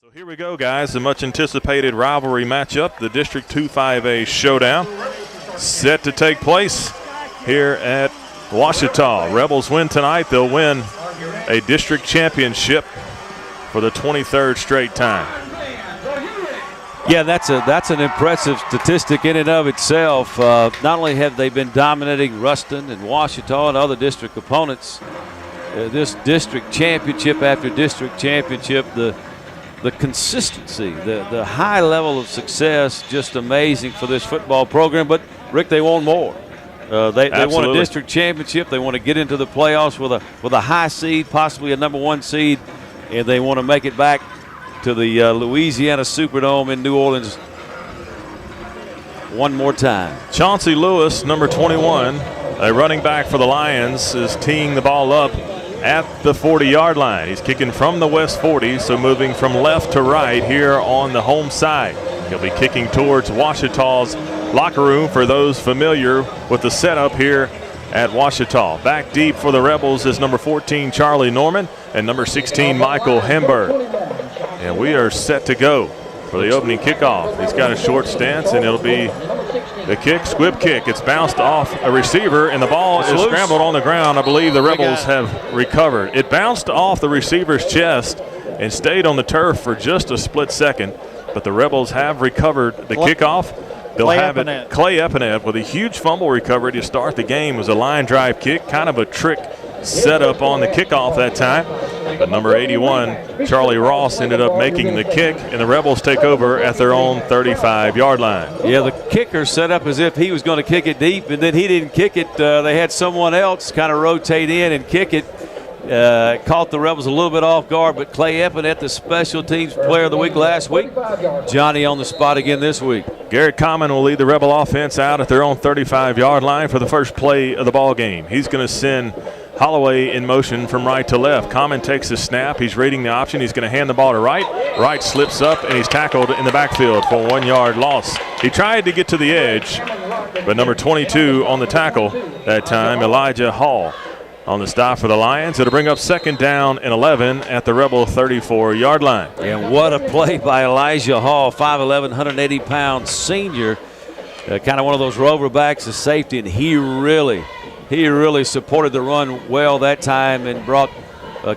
So here we go, guys. The much anticipated rivalry matchup, the District 2-5A showdown, set to take place here at Ouachita. Rebels win tonight. They'll win a district championship for the 23rd straight time. Yeah, that's an impressive statistic in and of itself. Not only have they been dominating Ruston and Ouachita and other district opponents, this district championship after district championship, the consistency, the high level of success, just amazing for this football program. But, Rick, they want more. They want a district championship. They want to get into the playoffs with a high seed, possibly a #1 seed, and they want to make it back to the Louisiana Superdome in New Orleans one more time. Chauncey Lewis, number 21, a running back for the Lions, is teeing the ball up at the 40-yard line. He's kicking from the West 40, so moving from left to right here on the home side. He'll be kicking towards Ouachita's locker room for those familiar with the setup here at Ouachita. Back deep for the Rebels is number 14, Charlie Norman, and number 16, Michael Hemberg. And we are set to go for the opening kickoff. He's got a short stance, and it'll be the kick, squib kick. It's bounced off a receiver, and the ball is scrambled on the ground. I believe the Rebels have recovered. It bounced off the receiver's chest and stayed on the turf for just a split second, but the Rebels have recovered the kickoff. They'll have it. Clay Epinette with a huge fumble recovery to start the game. It was a line drive kick, kind of a trick setup on the kickoff that time. But number 81, Charlie Ross, ended up making the kick, and the Rebels take over at their own 35-yard line. Yeah, the kicker set up as if he was going to kick it deep, and then he didn't kick it. They had someone else kind of rotate in and kick it. Caught the Rebels a little bit off guard, but Clay Epinette, the special teams player of the week last week, Johnny on the spot again this week. Garrett Common will lead the Rebel offense out at their own 35-yard line for the first play of the ball game. He's going to send Holloway in motion from right to left. Common takes the snap. He's reading the option. He's going to hand the ball to Wright. Wright slips up, and he's tackled in the backfield for a 1-yard loss. He tried to get to the edge, but number 22 on the tackle that time, Elijah Hall, on the stop for the Lions. It'll bring up second down and 11 at the Rebel 34-yard line. And what a play by Elijah Hall, 5'11", 180-pound senior. Kind of one of those rover backs, a safety, and he really supported the run well that time and brought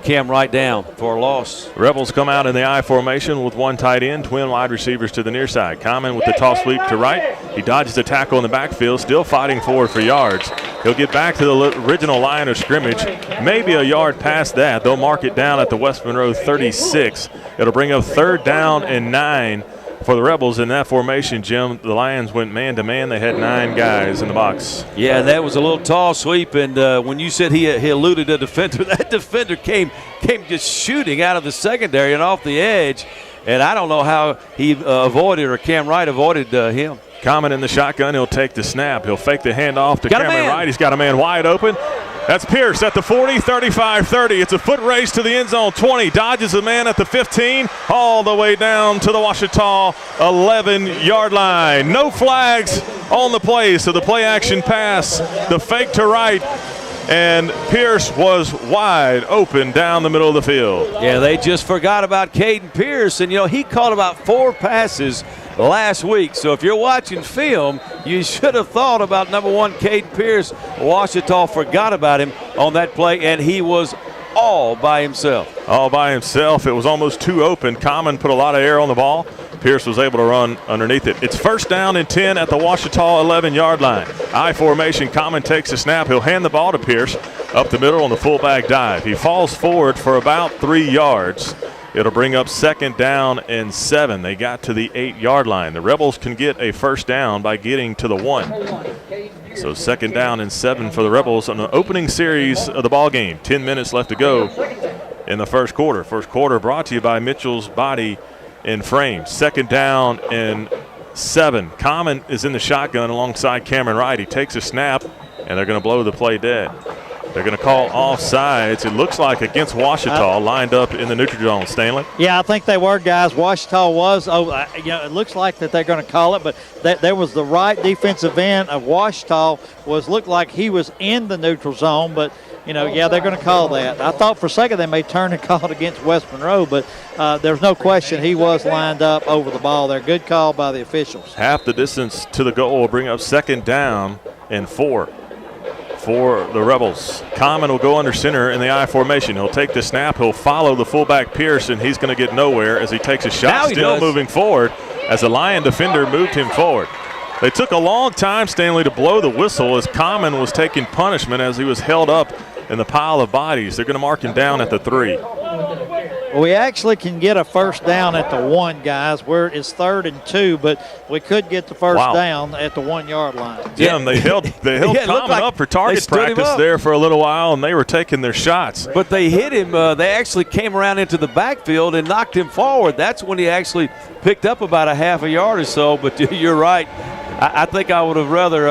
Cam Wright down for a loss. Rebels come out in the I formation with one tight end, twin wide receivers to the near side. Common with the toss sweep to right. He dodges the tackle in the backfield, still fighting forward for yards. He'll get back to the original line of scrimmage, maybe a yard past that. They'll mark it down at the West Monroe 36. It'll bring up third down and 9 for the Rebels in that formation, Jim. The Lions went man-to-man. They had 9 guys in the box. Yeah, that was a little tall sweep, and when you said he eluded a defender, that defender came just shooting out of the secondary and off the edge, and I don't know how he avoided, or Cam Wright avoided him. Common in the shotgun. He'll take the snap. He'll fake the handoff to Cameron Wright. He's got a man wide open. That's Pierce at the 40, 35, 30. It's a foot race to the end zone. 20, dodges a man at the 15, all the way down to the Ouachita 11-yard line. No flags on the play, so the play action pass, the fake to Wright, and Pierce was wide open down the middle of the field. Yeah, they just forgot about Caden Pierce, and, he caught about 4 passes last week. So if you're watching film, you should have thought about number 1, Caden Pierce. Ouachita forgot about him on that play, and he was all by himself. All by himself. It was almost too open. Common put a lot of air on the ball. Pierce was able to run underneath it. It's first down and 10 at the Ouachita 11-yard line. I formation. Common takes a snap. He'll hand the ball to Pierce up the middle on the fullback dive. He falls forward for about 3 yards. It'll bring up second down and 7. They got to the 8-yard line. The Rebels can get a first down by getting to the 1. So second down and 7 for the Rebels on the opening series of the ball game. 10 minutes left to go in the first quarter. First quarter brought to you by Mitchell's Body and Frame. Second down and 7. Common is in the shotgun alongside Cameron Wright. He takes a snap, and they're going to blow the play dead. They're going to call offsides. It looks like against Ouachita, lined up in the neutral zone. Stanley? Yeah, I think they were, guys. Ouachita was. It looks like that they're going to call it, but there was the right defensive end of Ouachita looked like he was in the neutral zone, but yeah, they're going to call that. I thought for a second they may turn and call it against West Monroe, but there's no question he was lined up over the ball there. Good call by the officials. Half the distance to the goal will bring up 2nd down and 4 for the Rebels. Common will go under center in the I formation. He'll take the snap. He'll follow the fullback Pierce, and he's going to get nowhere as he takes a shot. Still moving forward as a Lion defender moved him forward. They took a long time, Stanley, to blow the whistle as Common was taking punishment as he was held up in the pile of bodies. They're going to mark him down at the 3. Well, we actually can get a first down at the 1, guys, where it's 3rd and 2, but we could get the first down at the 1-yard line. Jim, they held Common up for target practice there for a little while, and they were taking their shots. But they hit him. They actually came around into the backfield and knocked him forward. That's when he actually picked up about a half a yard or so, but you're right. I think I would have rather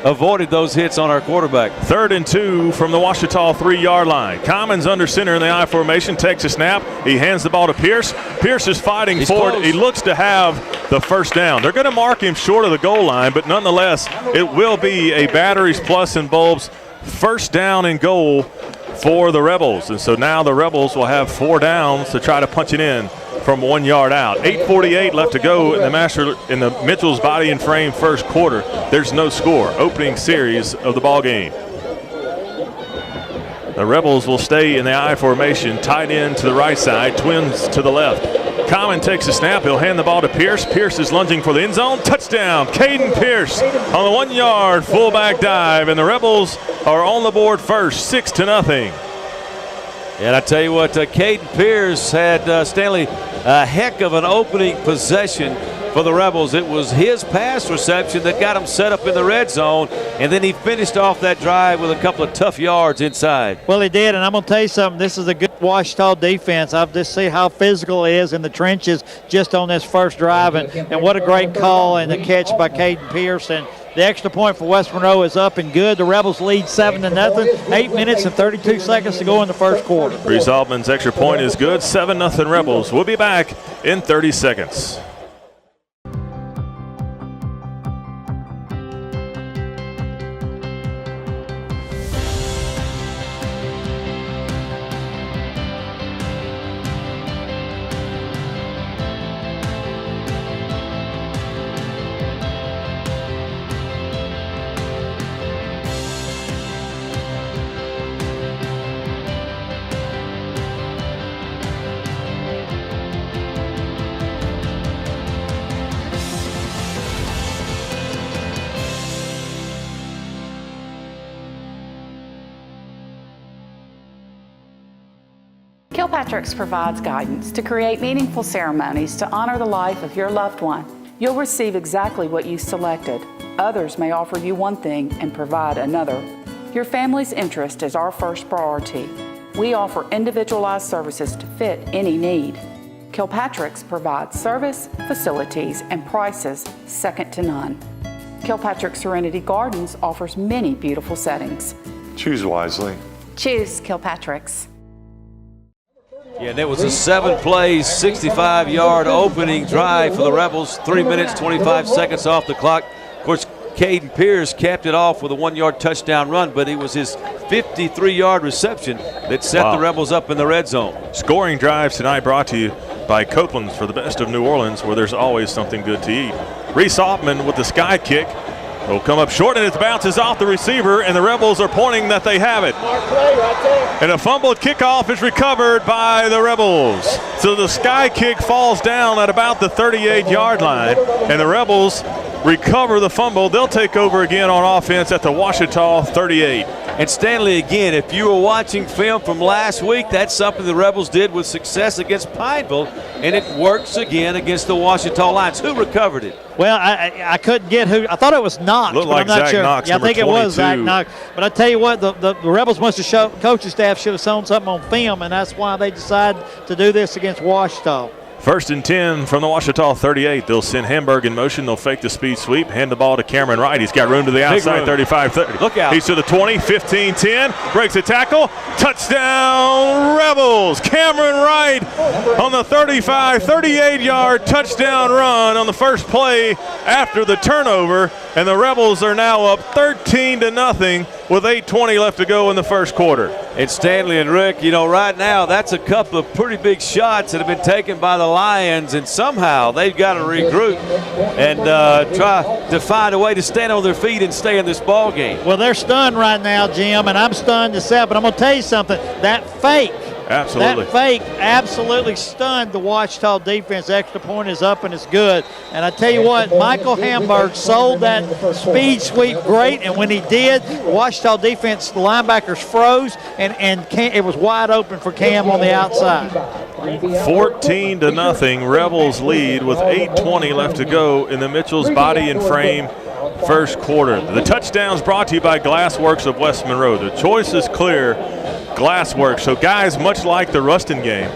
avoided those hits on our quarterback. 3rd and 2 from the Ouachita 3-yard line. Commons under center in the I formation, takes a snap. He hands the ball to Pierce. Pierce is fighting forward. Close. He looks to have the first down. They're going to mark him short of the goal line, but nonetheless, it will be a Batteries Plus and Bulbs first down and goal for the Rebels. And so now the Rebels will have 4 downs to try to punch it in from 1 yard out. 8:48 left to go in the Mitchell's Body and Frame first quarter. There's no score. Opening series of the ball game. The Rebels will stay in the I formation, tight end to the right side, twins to the left. Common takes a snap. He'll hand the ball to Pierce. Pierce is lunging for the end zone. Touchdown, Caden Pierce on the 1 yard fullback dive, and the Rebels are on the board first, 6-0. And I tell you what, Caden Pierce had, Stanley, a heck of an opening possession for the Rebels. It was his pass reception that got him set up in the red zone, and then he finished off that drive with a couple of tough yards inside. Well, he did, and I'm going to tell you something. This is a good Ouachita defense. I've just seen how physical it is in the trenches just on this first drive, and what a great call and the catch by Caden Pierce. And the extra point for West Monroe is up and good. The Rebels lead 7-0. 8 minutes and 32 seconds to go in the first quarter. Reese Altman's extra point is good. 7-0 Rebels. We'll be back in 30 seconds. Kilpatrick's provides guidance to create meaningful ceremonies to honor the life of your loved one. You'll receive exactly what you selected. Others may offer you one thing and provide another. Your family's interest is our first priority. We offer individualized services to fit any need. Kilpatrick's provides service, facilities, and prices second to none. Kilpatrick Serenity Gardens offers many beautiful settings. Choose wisely. Choose Kilpatrick's. Yeah, and it was a 7-play, 65-yard opening drive for the Rebels. 3 minutes, 25 seconds off the clock. Of course, Caden Pierce capped it off with a 1-yard touchdown run, but it was his 53-yard reception that set the Rebels up in the red zone. Scoring drives tonight brought to you by Copeland's for the best of New Orleans, where there's always something good to eat. Reese Altman with the sky kick. Will come up short, and it bounces off the receiver, and the Rebels are pointing that they have it. And a fumbled kickoff is recovered by the Rebels. So the sky kick falls down at about the 38-yard line, and the Rebels recover the fumble. They'll take over again on offense at the Ouachita 38. And Stanley, again, if you were watching film from last week, that's something the Rebels did with success against Pineville, and it works again against the Ouachita Lions. Who recovered it? Well, I couldn't get who. I thought it was Knox, but I'm not Zach sure. Knox, yeah, I think 22. it was Zach Knox. But I tell you what, the Rebels must have shown, coaching staff should have shown something on film, and that's why they decided to do this against Ouachita. 1st and 10 from the Ouachita 38. They'll send Hamburg in motion. They'll fake the speed sweep, hand the ball to Cameron Wright. He's got room to the outside, 35-30. Look out. He's to the 20, 15-10. Breaks a tackle. Touchdown, Rebels. Cameron Wright on the 35, 38-yard touchdown run on the first play after the turnover. And the Rebels are now up 13-0 with 8:20 left to go in the first quarter. And Stanley and Rick, you know, right now that's a couple of pretty big shots that have been taken by the Lions, and somehow they've got to regroup and try to find a way to stand on their feet and stay in this ball game. Well, they're stunned right now, Jim, and I'm stunned to say, but I'm going to tell you something. That fake absolutely stunned the Ouachita defense. Extra point is up and it's good. And I tell you what, Michael Hamburg sold that speed sweep great, and when he did, the Ouachita defense, the linebackers froze, and it was wide open for Cam on the outside. 14-0, Rebels lead with 8:20 left to go in the Mitchell's Body and Frame first quarter. The touchdown's brought to you by Glassworks of West Monroe. The choice is clear, Glassworks. So guys, much like the Ruston game,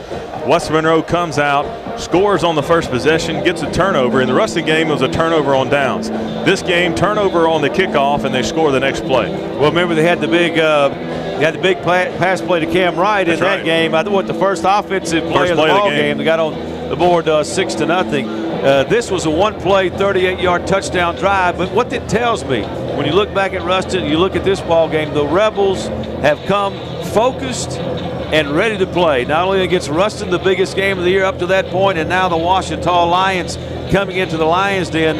West Monroe comes out, scores on the first possession, gets a turnover. In the Ruston game, it was a turnover on downs. This game, turnover on the kickoff, and they score the next play. Well, remember they had the big pass play to Cam Wright in that game. I thought the first offensive play of the ball game. They got on the board 6-0. This was a one-play, 38-yard touchdown drive. But what that tells me, when you look back at Ruston, you look at this ball game, the Rebels have come focused and ready to play. Not only against Ruston, the biggest game of the year up to that point, and now the Ouachita Lions coming into the Lions Den.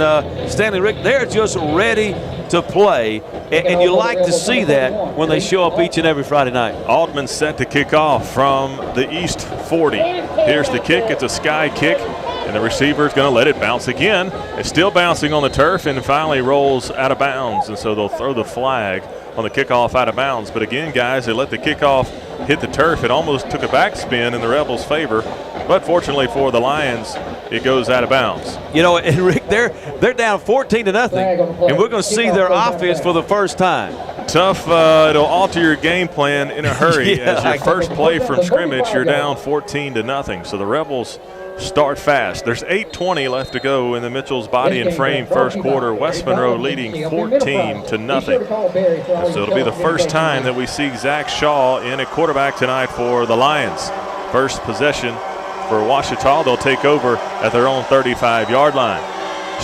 Stanley, Rick, they're just ready to play, and you like to see that when they show up each and every Friday night. Altman set to kick off from the East 40. Here's the kick. It's a sky kick, and the receiver is going to let it bounce again. It's still bouncing on the turf and finally rolls out of bounds, and so they'll throw the flag on the kickoff out of bounds. But again, guys, they let the kickoff hit the turf. It almost took a backspin in the Rebels' favor, but fortunately for the Lions, it goes out of bounds. You know, and Rick, they're down 14-0, and we're going to see their offense for the first time. Tough. It'll alter your game plan in a hurry. As your first play from scrimmage, you're down 14-0. So the Rebels start fast. There's 8:20 left to go in the Mitchell's Body and Frame first quarter. West Monroe leading 14-0. So it'll be the first time that we see Zach Shaw in at quarterback tonight for the Lions. First possession for Ouachita. They'll take over at their own 35-yard line.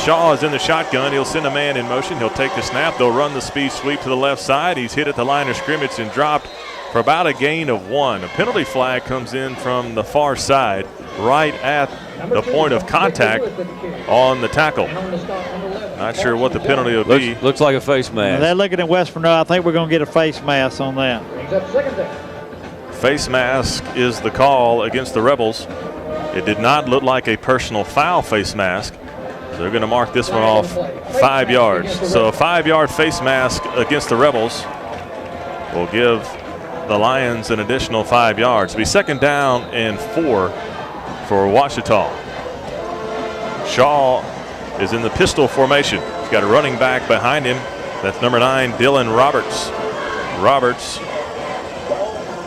Shaw is in the shotgun. He'll send a man in motion. He'll take the snap. They'll run the speed sweep to the left side. He's hit at the line of scrimmage and dropped for about a gain of 1. A penalty flag comes in from the far side, right at the point of contact on the tackle. Not sure what the penalty will be. Looks like a face mask. They're looking at West Monroe. I think we're going to get a face mask on that. Face mask is the call against the Rebels. It did not look like a personal foul face mask. So they're going to mark this one off 5 yards. So a 5-yard face mask against the Rebels will give the Lions an additional 5 yards. It'll be second down and 4 for Ouachita. Shaw is in the pistol formation. He's got a running back behind him. That's number 9, Dylan Roberts. Roberts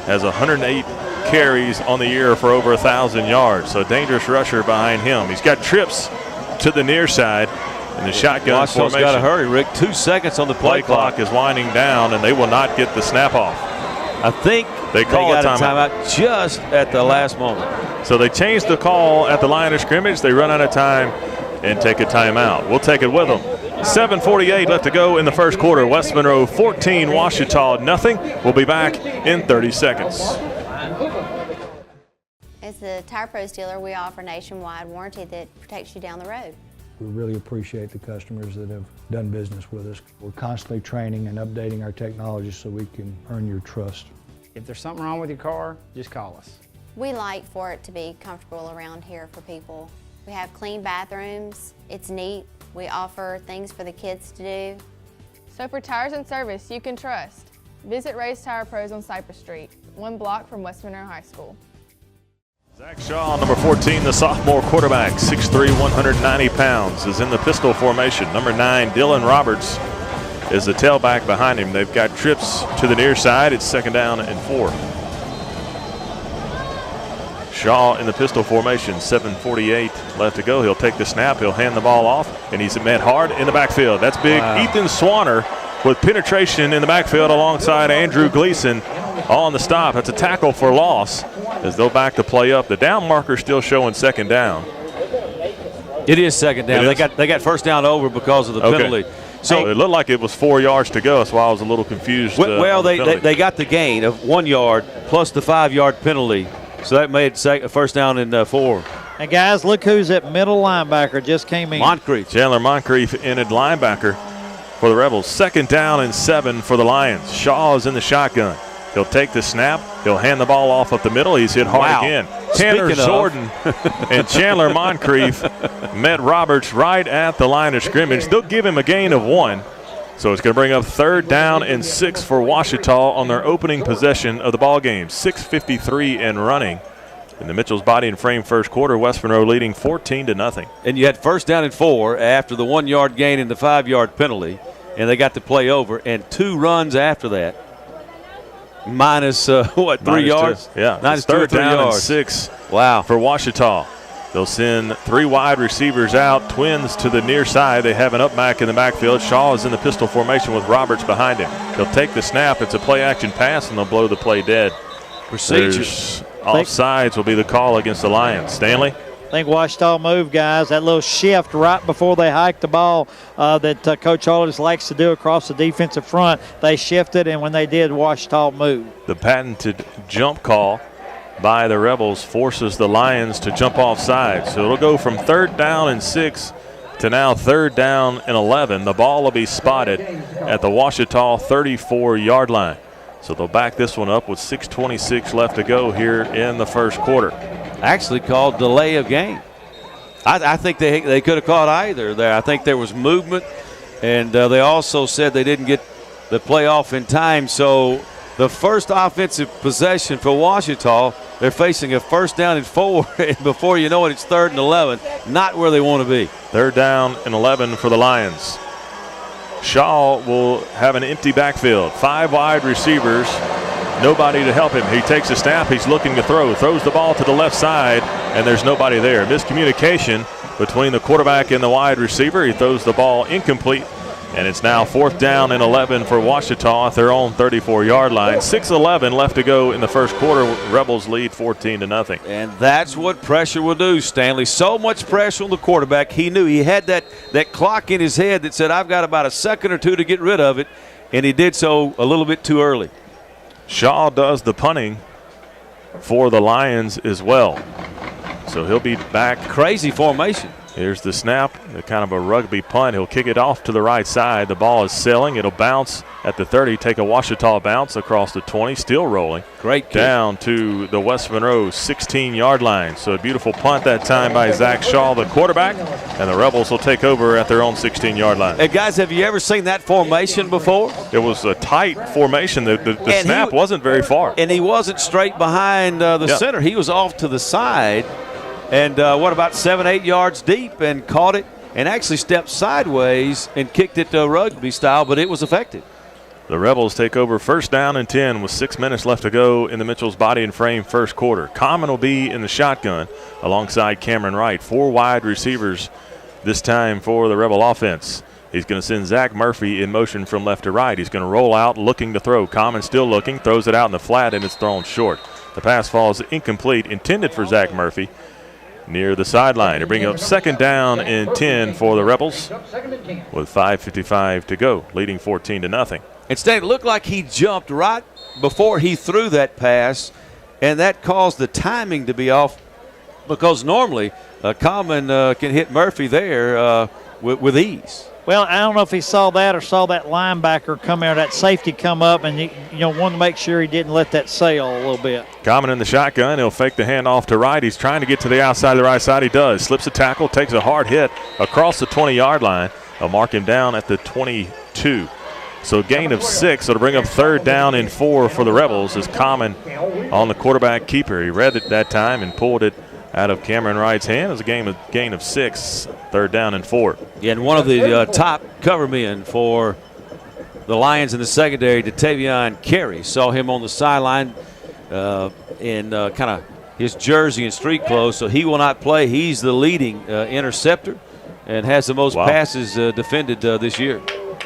has 108 carries on the year for over 1,000 yards. So a dangerous rusher behind him. He's got trips to the near side in the shotgun formation. Got to hurry, Rick. 2 seconds on the play clock. Is winding down, and they will not get the snap off. I think they got a timeout just at the last moment. So they changed the call at the line of scrimmage. They run out of time and take a timeout. We'll take it with them. 7:48 left to go in the first quarter. West Monroe 14, Ouachita nothing. We'll be back in 30 seconds. As the Tire Pros dealer, we offer nationwide warranty that protects you down the road. We really appreciate the customers that have done business with us. We're constantly training and updating our technology so we can earn your trust. If there's something wrong with your car, just call us. We like for it to be comfortable around here for people. We have clean bathrooms. It's neat. We offer things for the kids to do. So for tires and service you can trust, visit Ray's Tire Pros on Cypress Street, 1 block from West Monroe High School. Zach Shaw, number 14, the sophomore quarterback, 6'3", 190 pounds, is in the pistol formation. Number 9, Dylan Roberts, is the tailback behind him. They've got trips to the near side. It's second down and 4. Shaw in the pistol formation, 7:48 left to go. He'll take the snap. He'll hand the ball off, and he's met hard in the backfield. That's big. Wow. Ethan Swanner with penetration in the backfield alongside Andrew Gleason on the stop. That's a tackle for loss as they'll back the play up. The down marker still showing second down. It is second down. They got first down over because of the penalty. So it looked like it was 4 yards to go. That's why I was a little confused. Well, they got the gain of 1 yard plus the 5-yard penalty. So that made first down and 4. And guys, look who's at middle linebacker. Just came in. Moncrief. Chandler Moncrief in at linebacker for the Rebels. 2nd down and 7 for the Lions. Shaw is in the shotgun. He'll take the snap. He'll hand the ball off up the middle. He's hit hard again. Tanner Jordan and Chandler Moncrief met Roberts right at the line of scrimmage. They'll give him a gain of 1. So it's going to bring up 3rd down and 6 for Ouachita on their opening possession of the ball game. 6:53 and running. In the Mitchell's Body and Frame first quarter, West Monroe leading 14-0. And you had 1st down and 4 after the 1 yard gain and the 5-yard penalty, and they got the play over, and 2 runs after that. Minus 3 yards? 2. Yeah, minus 3rd 2 or 3 down yards. and 6 Wow. for Ouachita. They'll send 3 wide receivers out, twins to the near side. They have an up back in the backfield. Shaw is in the pistol formation with Roberts behind him. He'll take the snap. It's a play-action pass, and they'll blow the play dead. Procedures. Offsides will be the call against the Lions. Stanley? I think Ouachita moved, guys. That little shift right before they hiked the ball that Coach Aldis likes to do across the defensive front. They shifted, and when they did, Ouachita moved. The patented jump call by the Rebels forces the Lions to jump off sides. So it'll go from 3rd down and 6 to now 3rd down and 11. The ball will be spotted at the Ouachita 34-yard line. So they'll back this one up with 6:26 left to go here in the first quarter. Actually called delay of game. I think they could have caught either there. I think there was movement, and they also said they didn't get the play off in time. So the first offensive possession for Ouachita, they're facing a 1st down and 4, and before you know it, it's 3rd and 11. Not where they want to be. 3rd down and 11 for the Lions. Shaw will have an empty backfield. 5 wide receivers, nobody to help him. He takes a snap, he's looking to throw, throws the ball to the left side, and there's nobody there. Miscommunication between the quarterback and the wide receiver. He throws the ball incomplete, and it's now 4th down and 11 for Ouachita at their own 34-yard line. 6:11 left to go in the first quarter. Rebels lead 14-0. And that's what pressure will do, Stanley. So much pressure on the quarterback. He knew he had that clock in his head that said, I've got about a second or two to get rid of it, and he did so a little bit too early. Shaw does the punting for the Lions as well. So he'll be back. Crazy formation. Here's the snap, kind of a rugby punt. He'll kick it off to the right side. The ball is sailing. It'll bounce at the 30, take a Ouachita bounce across the 20, still rolling. Great kick. Down to the West Monroe 16-yard line. So a beautiful punt that time by Zach Shaw, the quarterback, and the Rebels will take over at their own 16-yard line. Hey, guys, have you ever seen that formation before? It was a tight formation. The snap wasn't very far. And he wasn't straight behind the center. He was off to the side. And about 7-8 yards deep, and caught it and actually stepped sideways and kicked it rugby style, but it was effective. The Rebels take over 1st down and 10 with 6 minutes left to go in the Mitchell's Body and Frame first quarter. Common will be in the shotgun alongside Cameron Wright. 4 wide receivers this time for the Rebel offense. He's going to send Zach Murphy in motion from left to right. He's going to roll out looking to throw. Common still looking, throws it out in the flat, and it's thrown short. The pass falls incomplete, intended for Zach Murphy, near the sideline. To bring up 2nd down and 10 for the Rebels with 5:55 to go, leading 14-0. Instead, it looked like he jumped right before he threw that pass, and that caused the timing to be off, because normally Common can hit Murphy there with ease. Well, I don't know if he saw that or saw that linebacker come there, that safety come up, and he wanted to make sure he didn't let that sail a little bit. Common in the shotgun. He'll fake the handoff to right. He's trying to get to the outside of the right side. He does. Slips a tackle, takes a hard hit across the 20-yard line. They'll mark him down at the 22. So gain of 6. It'll bring up 3rd down and 4 for the Rebels as Common on the quarterback keeper. He read it that time and pulled it out of Cameron Wright's hand. It was a gain of 6, 3rd down and 4. Yeah, and one of the top cover men for the Lions in the secondary, Datavion Carey, saw him on the sideline in kind of his jersey and street clothes, so he will not play. He's the leading interceptor and has the most passes defended this year.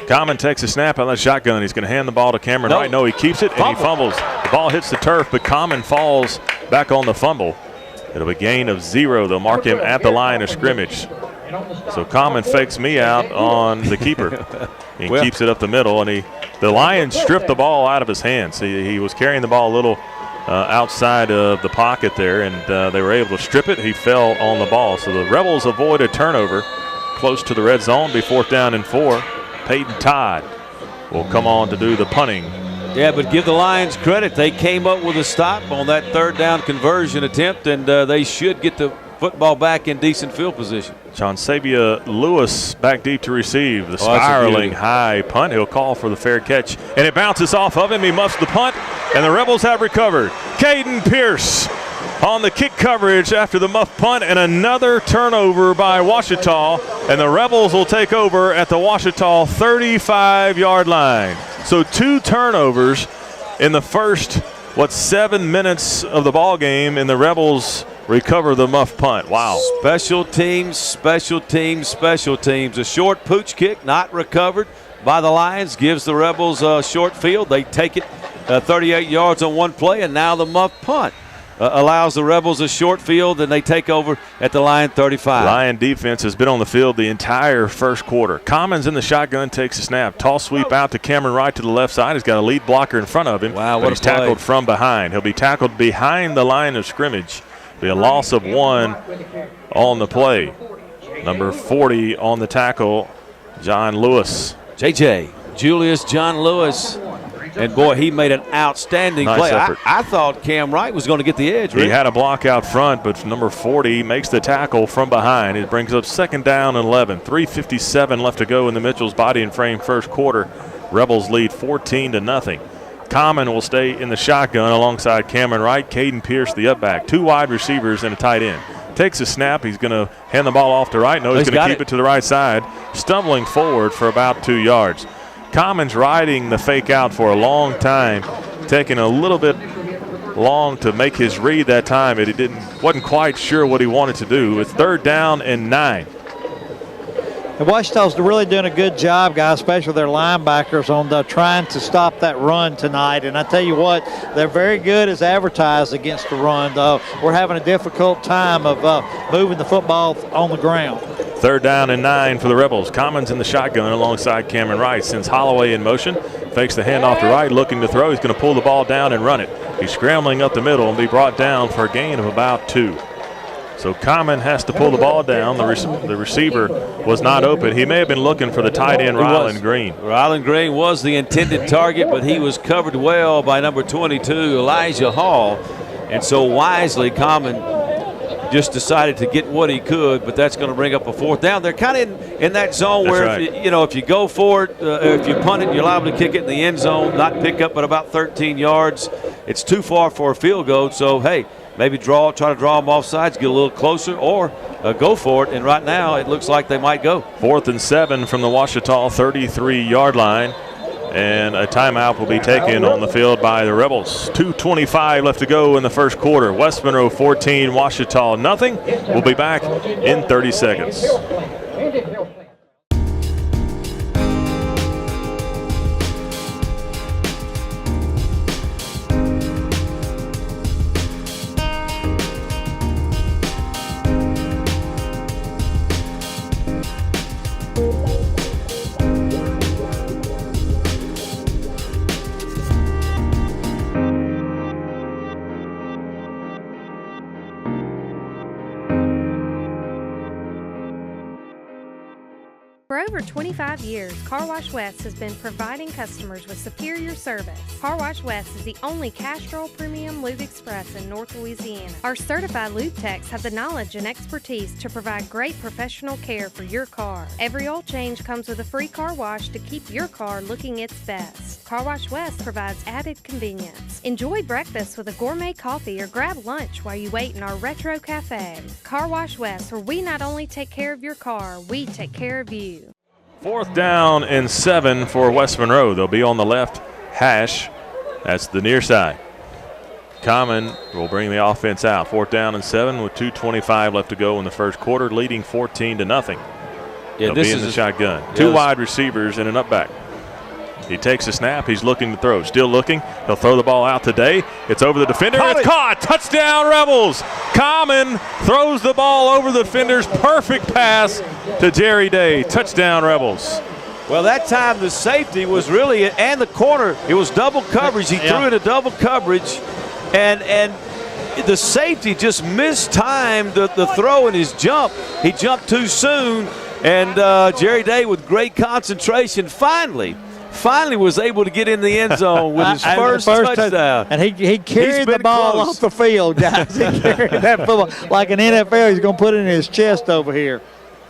Common takes a snap out of the shotgun. He's going to hand the ball to Cameron Wright. No, he keeps it, and he fumbles. The ball hits the turf, but Common falls back on the fumble. It'll be a gain of 0. They'll mark him at the line of scrimmage. So Common fakes me out on the keeper. He keeps it up the middle, and the Lions stripped the ball out of his hands. He was carrying the ball a little outside of the pocket there, and they were able to strip it. He fell on the ball. So the Rebels avoid a turnover close to the red zone. Be 4th down and 4. Peyton Todd will come on to do the punting. Yeah, but give the Lions credit. They came up with a stop on that 3rd down conversion attempt, and they should get the football back in decent field position. John Sabia Lewis back deep to receive the spiraling high punt. He'll call for the fair catch, and it bounces off of him. He muffs the punt, and the Rebels have recovered. Caden Pierce on the kick coverage after the muff punt, and another turnover by Ouachita, and the Rebels will take over at the Ouachita 35-yard line. So 2 turnovers in the first, 7 minutes of the ball game, and the Rebels recover the muff punt. Wow. Special teams, special teams, special teams. A short pooch kick not recovered by the Lions gives the Rebels a short field. They take it 38 yards on one play, and now the muff punt allows the Rebels a short field, and they take over at the Lion 35. Lion defense has been on the field the entire first quarter. Commons in the shotgun, takes a snap. Toss sweep out to Cameron Wright to the left side. He's got a lead blocker in front of him. Wow, but he's tackled from behind. He'll be tackled behind the line of scrimmage. Be a loss of 1 on the play. Number 40 on the tackle, John Lewis. JJ, Julius John Lewis. And, boy, he made an outstanding play. I thought Cam Wright was going to get the edge. He had a block out front, but number 40 makes the tackle from behind. It brings up 2nd down and 11. 3:57 left to go in the Mitchell's body and frame first quarter. Rebels lead 14-0. Common will stay in the shotgun alongside Cameron Wright. Caden Pierce, the up-back. 2 wide receivers and a tight end. Takes a snap. He's going to hand the ball off to Wright. No, he's going to keep it to the right side. Stumbling forward for about 2 yards. Commons riding the fake out for a long time, taking a little bit long to make his read that time. He wasn't quite sure what he wanted to do. It's 3rd down and 9. And Ouachita's really doing a good job, guys, especially their linebackers on trying to stop that run tonight. And I tell you what, they're very good as advertised against the run. We're having a difficult time of moving the football on the ground. 3rd down and 9 for the Rebels. Commons in the shotgun alongside Cameron Wright. Sends Holloway in motion. Fakes the handoff to Wright, looking to throw. He's going to pull the ball down and run it. He's scrambling up the middle and be brought down for a gain of about 2. So Common has to pull the ball down. The receiver was not open. He may have been looking for the tight end, Ryland Green. Ryland Green was the intended target, but he was covered well by number 22, Elijah Hall. And so wisely, Common just decided to get what he could, but that's going to bring up a 4th down. They're kind of in that zone that's where, right. if you go for it, if you punt it, you're liable to kick it in the end zone, not pick up but about 13 yards. It's too far for a field goal, so, hey, maybe try to draw them off sides, get a little closer, or go for it. And right now it looks like they might go. 4th and 7 from the Ouachita 33-yard line. And a timeout will be taken on the field by the Rebels. 2:25 left to go in the first quarter. West Monroe 14, Ouachita nothing. We'll be back in 30 seconds. For over 25 years, Car Wash West has been providing customers with superior service. Car Wash West is the only Castrol Premium Lube Express in North Louisiana. Our certified lube techs have the knowledge and expertise to provide great professional care for your car. Every oil change comes with a free car wash to keep your car looking its best. Car Wash West provides added convenience. Enjoy breakfast with a gourmet coffee or grab lunch while you wait in our retro cafe. Car Wash West, where we not only take care of your car, we take care of you. 4th down and 7 for West Monroe. They'll be on the left hash. That's the near side. Common will bring the offense out. 4th down and 7 with 2:25 left to go in the first quarter, leading 14-0. Yeah, They'll be in the shotgun. 2 wide receivers and an up back. He takes a snap. He's looking to throw. Still looking. He'll throw the ball out today. It's over the defender. It's caught. Touchdown, Rebels. Common throws the ball over the defender's perfect pass to Jerry Day. Touchdown, Rebels. Well, that time the safety was really, and the corner, it was double coverage. He threw it a double coverage, and the safety just mistimed the throw in his jump. He jumped too soon, and Jerry Day, with great concentration, finally was able to get in the end zone with his first touchdown. And he carried the ball off the field, guys. He carried that football like an NFL. He's going to put it in his chest over here.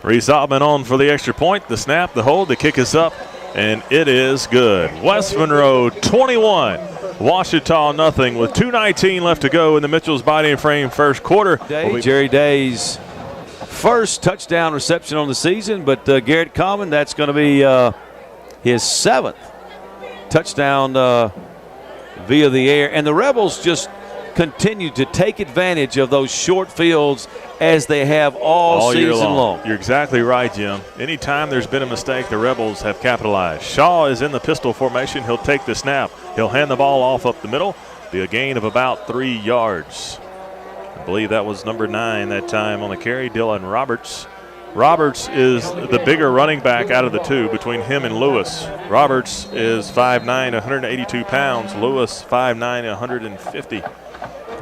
Reese Altman on for the extra point. The snap, the hold, the kick is up, and it is good. West Monroe 21, Ouachita nothing, with 2:19 left to go in the Mitchell's Body and Frame first quarter. Jerry Day's first touchdown reception on the season, but Garrett Common, that's going to be his 7th touchdown via the air. And the Rebels just continue to take advantage of those short fields as they have all season long. You're exactly right, Jim. Anytime there's been a mistake, the Rebels have capitalized. Shaw is in the pistol formation. He'll take the snap. He'll hand the ball off up the middle. Be a gain of about 3 yards. I believe that was number 9 that time on the carry, Dylan Roberts. Roberts is the bigger running back out of the two between him and Lewis. Roberts is 5'9", 182 pounds. Lewis 5'9", 150.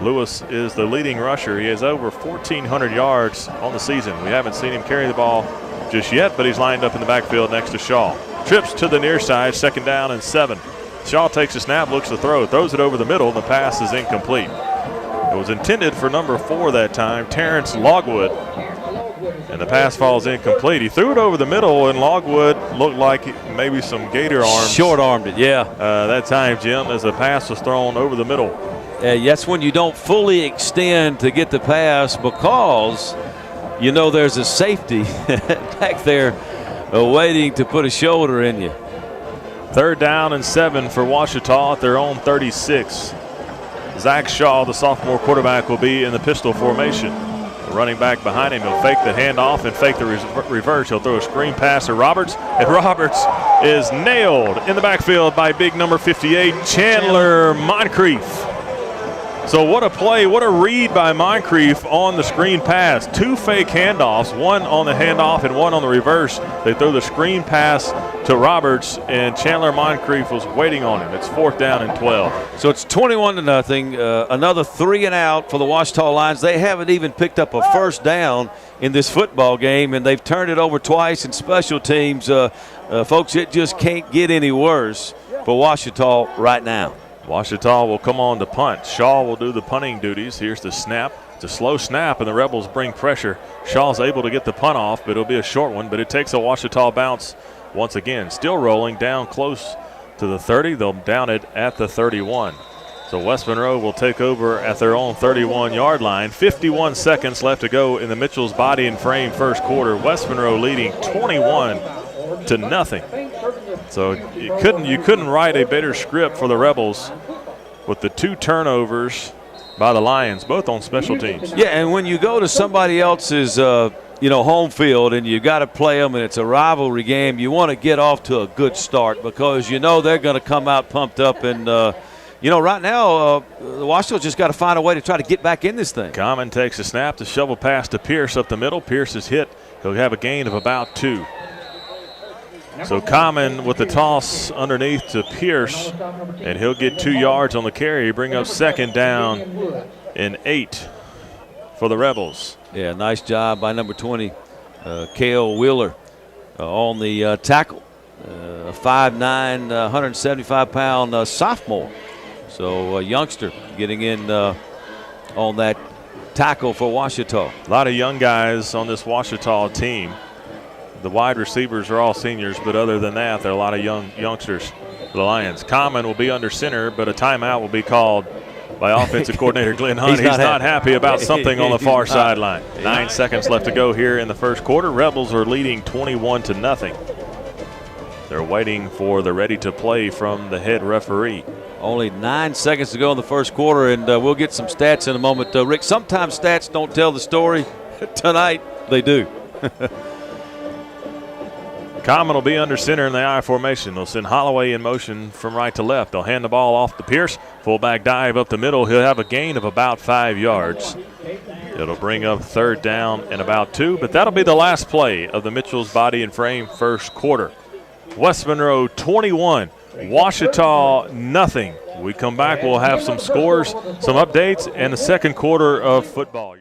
Lewis is the leading rusher. He has over 1,400 yards on the season. We haven't seen him carry the ball just yet, but he's lined up in the backfield next to Shaw. Trips to the near side, 2nd down and 7. Shaw takes a snap, looks to throw, throws it over the middle, and the pass is incomplete. It was intended for number 4 that time, Terrence Logwood, and the pass falls incomplete. He threw it over the middle, and Logwood looked like maybe some gator arms. Short-armed it, yeah. That time, Jim, as the pass was thrown over the middle. That's when you don't fully extend to get the pass, because you know there's a safety back there waiting to put a shoulder in you. 3rd down and 7 for Ouachita at their own 36. Zach Shaw, the sophomore quarterback, will be in the pistol formation. The running back behind him, he'll fake the handoff and fake the reverse. He'll throw a screen pass to Roberts, and Roberts is nailed in the backfield by big number 58, Chandler Moncrief. So what a play, what a read by Moncrief on the screen pass. 2 fake handoffs, one on the handoff and one on the reverse. They throw the screen pass to Roberts, and Chandler Moncrief was waiting on him. It's 4th down and 12. So it's 21-0. Another 3 and out for the Ouachita Lions. They haven't even picked up a first down in this football game, and they've turned it over twice in special teams. Folks, it just can't get any worse for Ouachita right now. Ouachita will come on to punt. Shaw will do the punting duties. Here's the snap. It's a slow snap, and the Rebels bring pressure. Shaw's able to get the punt off, but it'll be a short one. But it takes a Ouachita bounce once again. Still rolling down close to the 30. They'll down it at the 31. So West Monroe will take over at their own 31-yard line. 51 seconds left to go in the Mitchell's Body and Frame first quarter. West Monroe leading 21-0. So you couldn't write a better script for the Rebels with the 2 turnovers by the Lions, both on special teams. Yeah, and when you go to somebody else's home field and you got to play them and it's a rivalry game, you want to get off to a good start, because you know they're going to come out pumped up. And right now Washington just got to find a way to try to get back in this thing. Common takes a snap, the shovel pass to Pierce up the middle. Pierce is hit. He'll have a gain of about 2. So Common with the toss underneath to Pierce, and he'll get 2 yards on the carry, bring up 2nd down and 8 for the Rebels. Yeah, nice job by number 20, Cale Wheeler, on the tackle. 5'9", 175-pound sophomore. So a youngster getting in on that tackle for Ouachita. A lot of young guys on this Ouachita team. The wide receivers are all seniors, but other than that, there are a lot of youngsters for the Lions. Common will be under center, but a timeout will be called by offensive coordinator Glenn Hunt. He's not happy about something on the far sideline. 9 seconds left to go here in the first quarter. Rebels are leading 21-0. They're waiting for the ready to play from the head referee. Only 9 seconds to go in the first quarter, and we'll get some stats in a moment. Rick, sometimes stats don't tell the story. Tonight, they do. Common will be under center in the I formation. They'll send Holloway in motion from right to left. They'll hand the ball off to Pierce. Fullback dive up the middle. He'll have a gain of about 5 yards. It'll bring up third down and about 2, but that'll be the last play of the Mitchell's Body and Frame first quarter. West Monroe 21, Ouachita nothing. We come back, we'll have some scores, some updates, and the second quarter of football.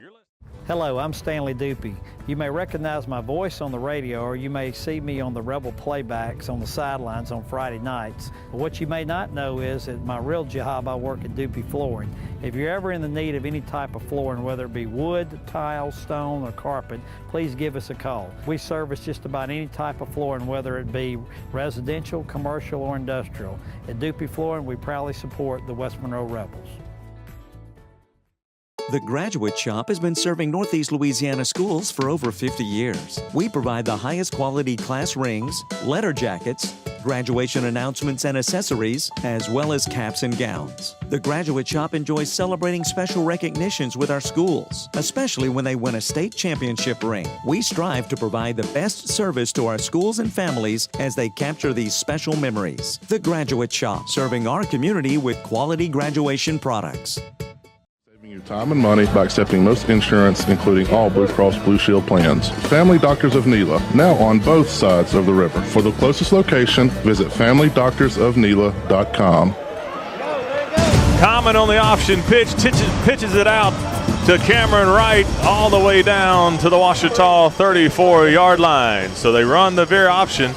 Hello, I'm Stanley Dupuy. You may recognize my voice on the radio, or you may see me on the Rebel playbacks on the sidelines on Friday nights. But what you may not know is that my real job, I work at Dupuy Flooring. If you're ever in the need of any type of flooring, whether it be wood, tile, stone, or carpet, please give us a call. We service just about any type of flooring, whether it be residential, commercial, or industrial. At Dupuy Flooring, we proudly support the West Monroe Rebels. The Graduate Shop has been serving Northeast Louisiana schools for over 50 years. We provide the highest quality class rings, letter jackets, graduation announcements and accessories, as well as caps and gowns. The Graduate Shop enjoys celebrating special recognitions with our schools, especially when they win a state championship ring. We strive to provide the best service to our schools and families as they capture these special memories. The Graduate Shop, serving our community with quality graduation products. Your time and money by accepting most insurance, including all Blue Cross Blue Shield plans. Family Doctors of Nela, now on both sides of the river. For the closest location, visit familydoctorsofnela.com. Common on the option pitch, pitches it out to Cameron Wright all the way down to the Ouachita 34-yard line. So they run the veer option.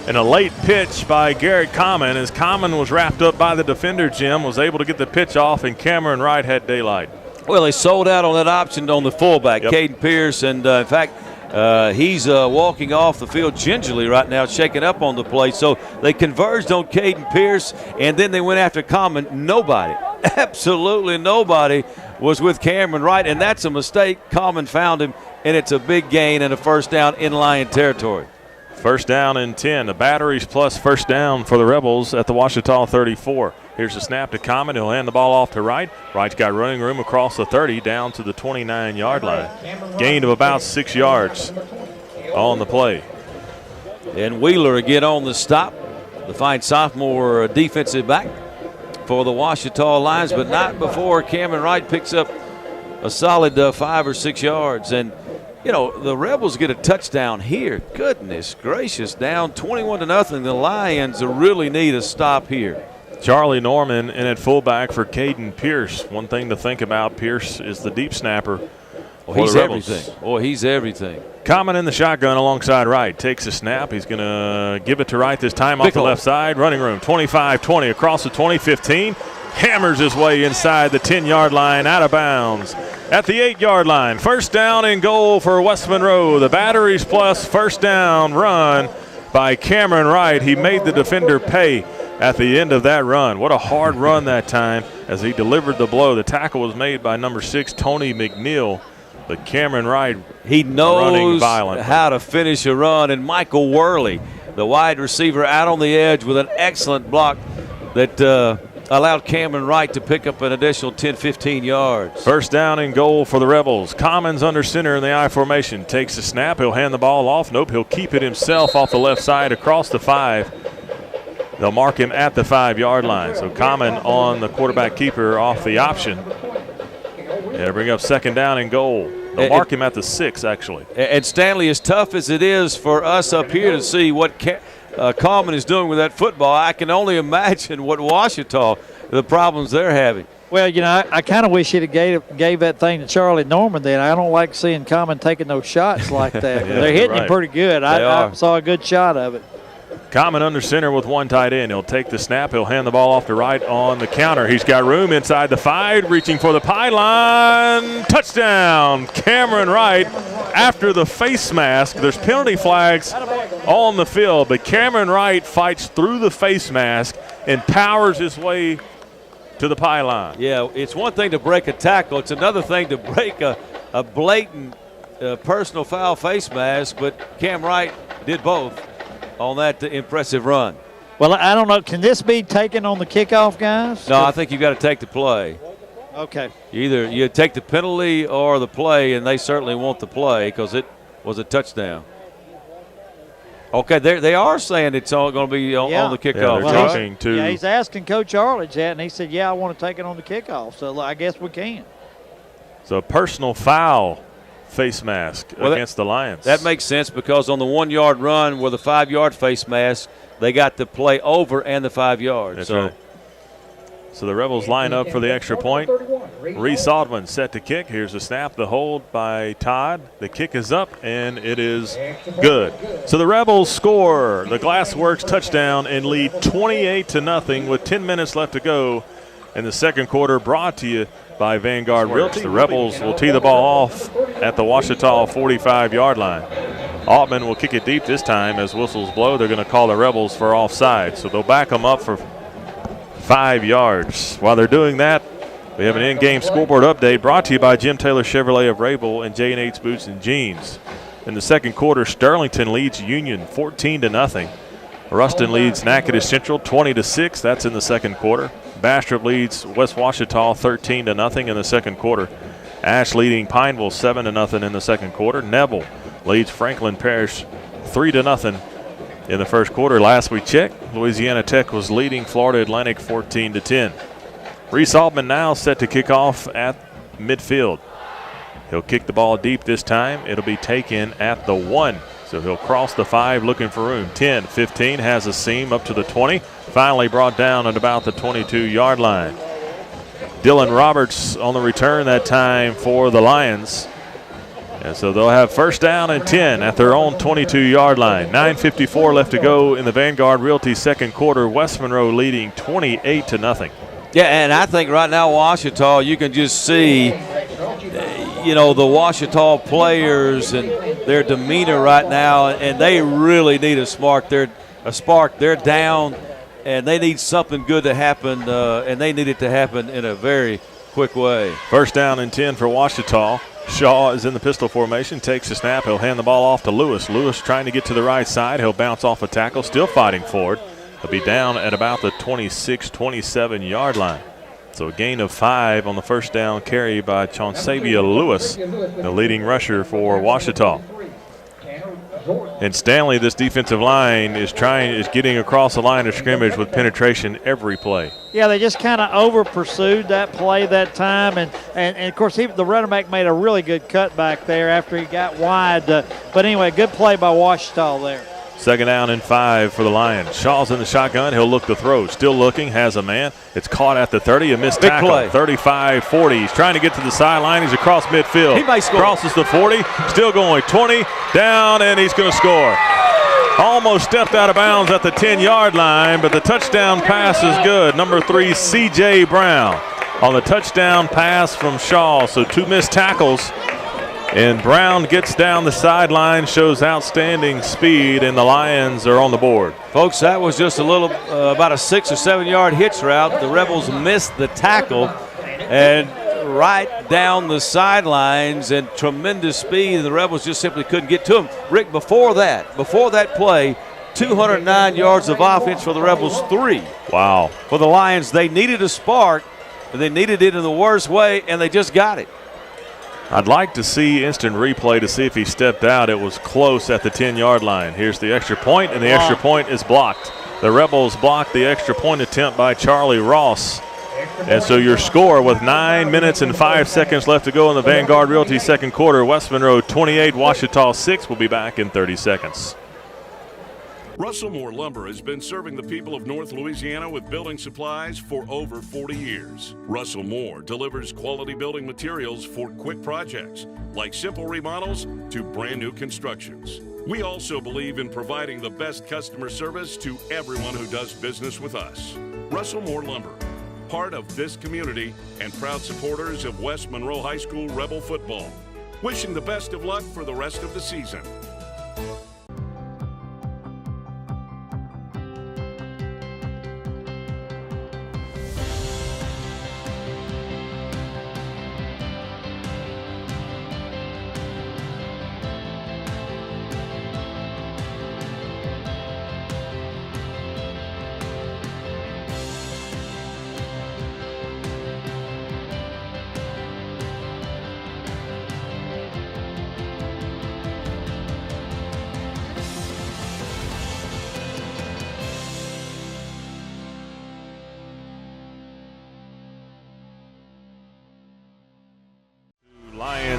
And a late pitch by Garrett Common, as Common was wrapped up by the defender, Jim, was able to get the pitch off, and Cameron Wright had daylight. Well, they sold out on that option on the fullback, Caden Pierce, and in fact, he's walking off the field gingerly right now, shaking up on the play. So they converged on Caden Pierce, and then they went after Common. Nobody, absolutely nobody, was with Cameron Wright, and that's a mistake. Common found him, and it's a big gain and a first down in Lion territory. First down and 10. The batteries plus first down for the Rebels at the Ouachita 34. Here's the snap to Common. He'll hand the ball off to Wright. Wright's got running room across the 30 down to the 29-yard line. Gain of about 6 yards on the play. And Wheeler again on the stop. The fine sophomore defensive back for the Ouachita Lions, but not before Cameron Wright picks up a solid 5 or 6 yards. And you know, the Rebels get a touchdown here. Goodness gracious, down 21-0. The Lions really need a stop here. Charlie Norman in at fullback for Caden Pierce. One thing to think about, Pierce is the deep snapper. He's everything. Boy, he's everything. Common in the shotgun alongside Wright. Takes a snap. He's going to give it to Wright this time off the left side. Running room, 25-20 across the 20-15. Hammers his way inside the 10-yard line, out of bounds. At the 8-yard line, first down and goal for West Monroe. The batteries plus first down run by Cameron Wright. He made the defender pay at the end of that run. What a hard run that time as he delivered the blow. The tackle was made by number 6, Tony McNeil. But Cameron Wright, he knows how to finish a run. And Michael Worley, the wide receiver, out on the edge with an excellent block that allowed Cameron Wright to pick up an additional 10-15 yards. First down and goal for the Rebels. Commons under center in the I formation. Takes a snap. He'll hand the ball off. Nope, he'll keep it himself off the left side across the 5. They'll mark him at the 5-yard line. So Common on the quarterback keeper off the option. Yeah, bring up second down and goal. They'll mark him at the 6, actually. And Stanley, as tough as it is for us up here to see what Common is doing with that football, I can only imagine what Ouachita, the problems they're having. Well, you know, I kind of wish he'd have gave that thing to Charlie Norman then. I don't like seeing Common taking those shots like that. Yeah, they're hitting him pretty good. I saw a good shot of it. Common under center with one tight end. He'll take the snap. He'll hand the ball off to Wright on the counter. He's got room inside the 5, reaching for the pylon. Touchdown, Cameron Wright. After the face mask, there's penalty flags on the field, but Cameron Wright fights through the face mask and powers his way to the pylon. Yeah, it's one thing to break a tackle. It's another thing to break a blatant personal foul face mask, but Cam Wright did both on that impressive run. Well, I don't know. Can this be taken on the kickoff, guys? No, I think you've got to take the play. Okay. Either you take the penalty or the play, and they certainly want the play because it was a touchdown. Okay, they are saying it's all going to be on the kickoff. Yeah, they're talking to. Yeah, he's asking Coach Arledge that, and he said, "Yeah, I want to take it on the kickoff." So I guess we can. So personal foul face mask against the Lions. That makes sense because on the 1 yard run with a 5 yard face mask, they got the play over and the 5 yards. That's right. So the Rebels line up for the extra point. Reese Aldman set to kick. Here's the snap, the hold by Todd. The kick is up, and it is good. So the Rebels score the Glassworks touchdown and lead 28-0 with 10 minutes left to go in the second quarter, brought to you by Vanguard Realty. The Rebels will tee the ball off at the Ouachita 45-yard line. Altman will kick it deep this time as whistles blow. They're going to call the Rebels for offside, so they'll back them up for 5 yards. While they're doing that, we have an in-game scoreboard update brought to you by Jim Taylor Chevrolet of Rabel and J&H Boots and Jeans. In the second quarter, Sterlington leads Union 14-0. Ruston leads Natchitoches Central 20-6. That's in the second quarter. Bastrop leads West Ouachita 13-0 in the second quarter. Ash leading Pineville 7-0 in the second quarter. Neville leads Franklin Parish 3-0 in the first quarter. Last we checked, Louisiana Tech was leading Florida Atlantic 14-10. Reese Altman now set to kick off at midfield. He'll kick the ball deep this time. It'll be taken at the 1. So he'll cross the 5 looking for room. 10, 15, has a seam up to the 20. Finally brought down at about the 22-yard line. Dylan Roberts on the return that time for the Lions. And so they'll have first down and 10 at their own 22-yard line. 9:54 left to go in the Vanguard Realty second quarter. West Monroe leading 28-0. Yeah, and I think right now Ouachita, you can just see, the Ouachita players and their demeanor right now, and they really need a spark. They're down, and they need something good to happen, and they need it to happen in a very quick way. First down and 10 for Ouachita. Shaw is in the pistol formation, takes the snap. He'll hand the ball off to Lewis. Lewis trying to get to the right side. He'll bounce off a tackle, still fighting forward. He'll be down at about the 26, 27-yard line. So a gain of 5 on the first down carry by Chauncevia Lewis, the leading rusher for Ouachita. And Stanley, this defensive line, is getting across the line of scrimmage with penetration every play. Yeah, they just kind of over-pursued that play that time. And of course, the running back made a really good cut back there after he got wide. But anyway, good play by Ouachita there. Second down and 5 for the Lions. Shaw's in the shotgun. He'll look to throw. Still looking. Has a man. It's caught at the 30. A missed tackle. 35-40. He's trying to get to the sideline. He's across midfield. He may score. Crosses the 40. Still going. 20. Down, and he's going to score. Almost stepped out of bounds at the 10-yard line, but the touchdown pass is good. Number 3, C.J. Brown on the touchdown pass from Shaw. So 2 missed tackles. And Brown gets down the sideline, shows outstanding speed, and the Lions are on the board. Folks, that was just a little, about a 6 or 7 yard hitch route. The Rebels missed the tackle and right down the sidelines, and tremendous speed. The Rebels just simply couldn't get to him. Rick, before that play, 209 yards of offense for the Rebels, 3. Wow. For the Lions, they needed a spark, and they needed it in the worst way, and they just got it. I'd like to see instant replay to see if he stepped out. It was close at the 10-yard line. Here's the extra point, and the extra point is blocked. The Rebels blocked the extra point attempt by Charlie Ross. And so your score with 9 minutes and 5 seconds left to go in the Vanguard Realty second quarter. West Monroe 28, Ouachita 6. We'll be back in 30 seconds. Russell Moore Lumber has been serving the people of North Louisiana with building supplies for over 40 years. Russell Moore delivers quality building materials for quick projects, like simple remodels to brand new constructions. We also believe in providing the best customer service to everyone who does business with us. Russell Moore Lumber, part of this community and proud supporters of West Monroe High School Rebel football. Wishing the best of luck for the rest of the season.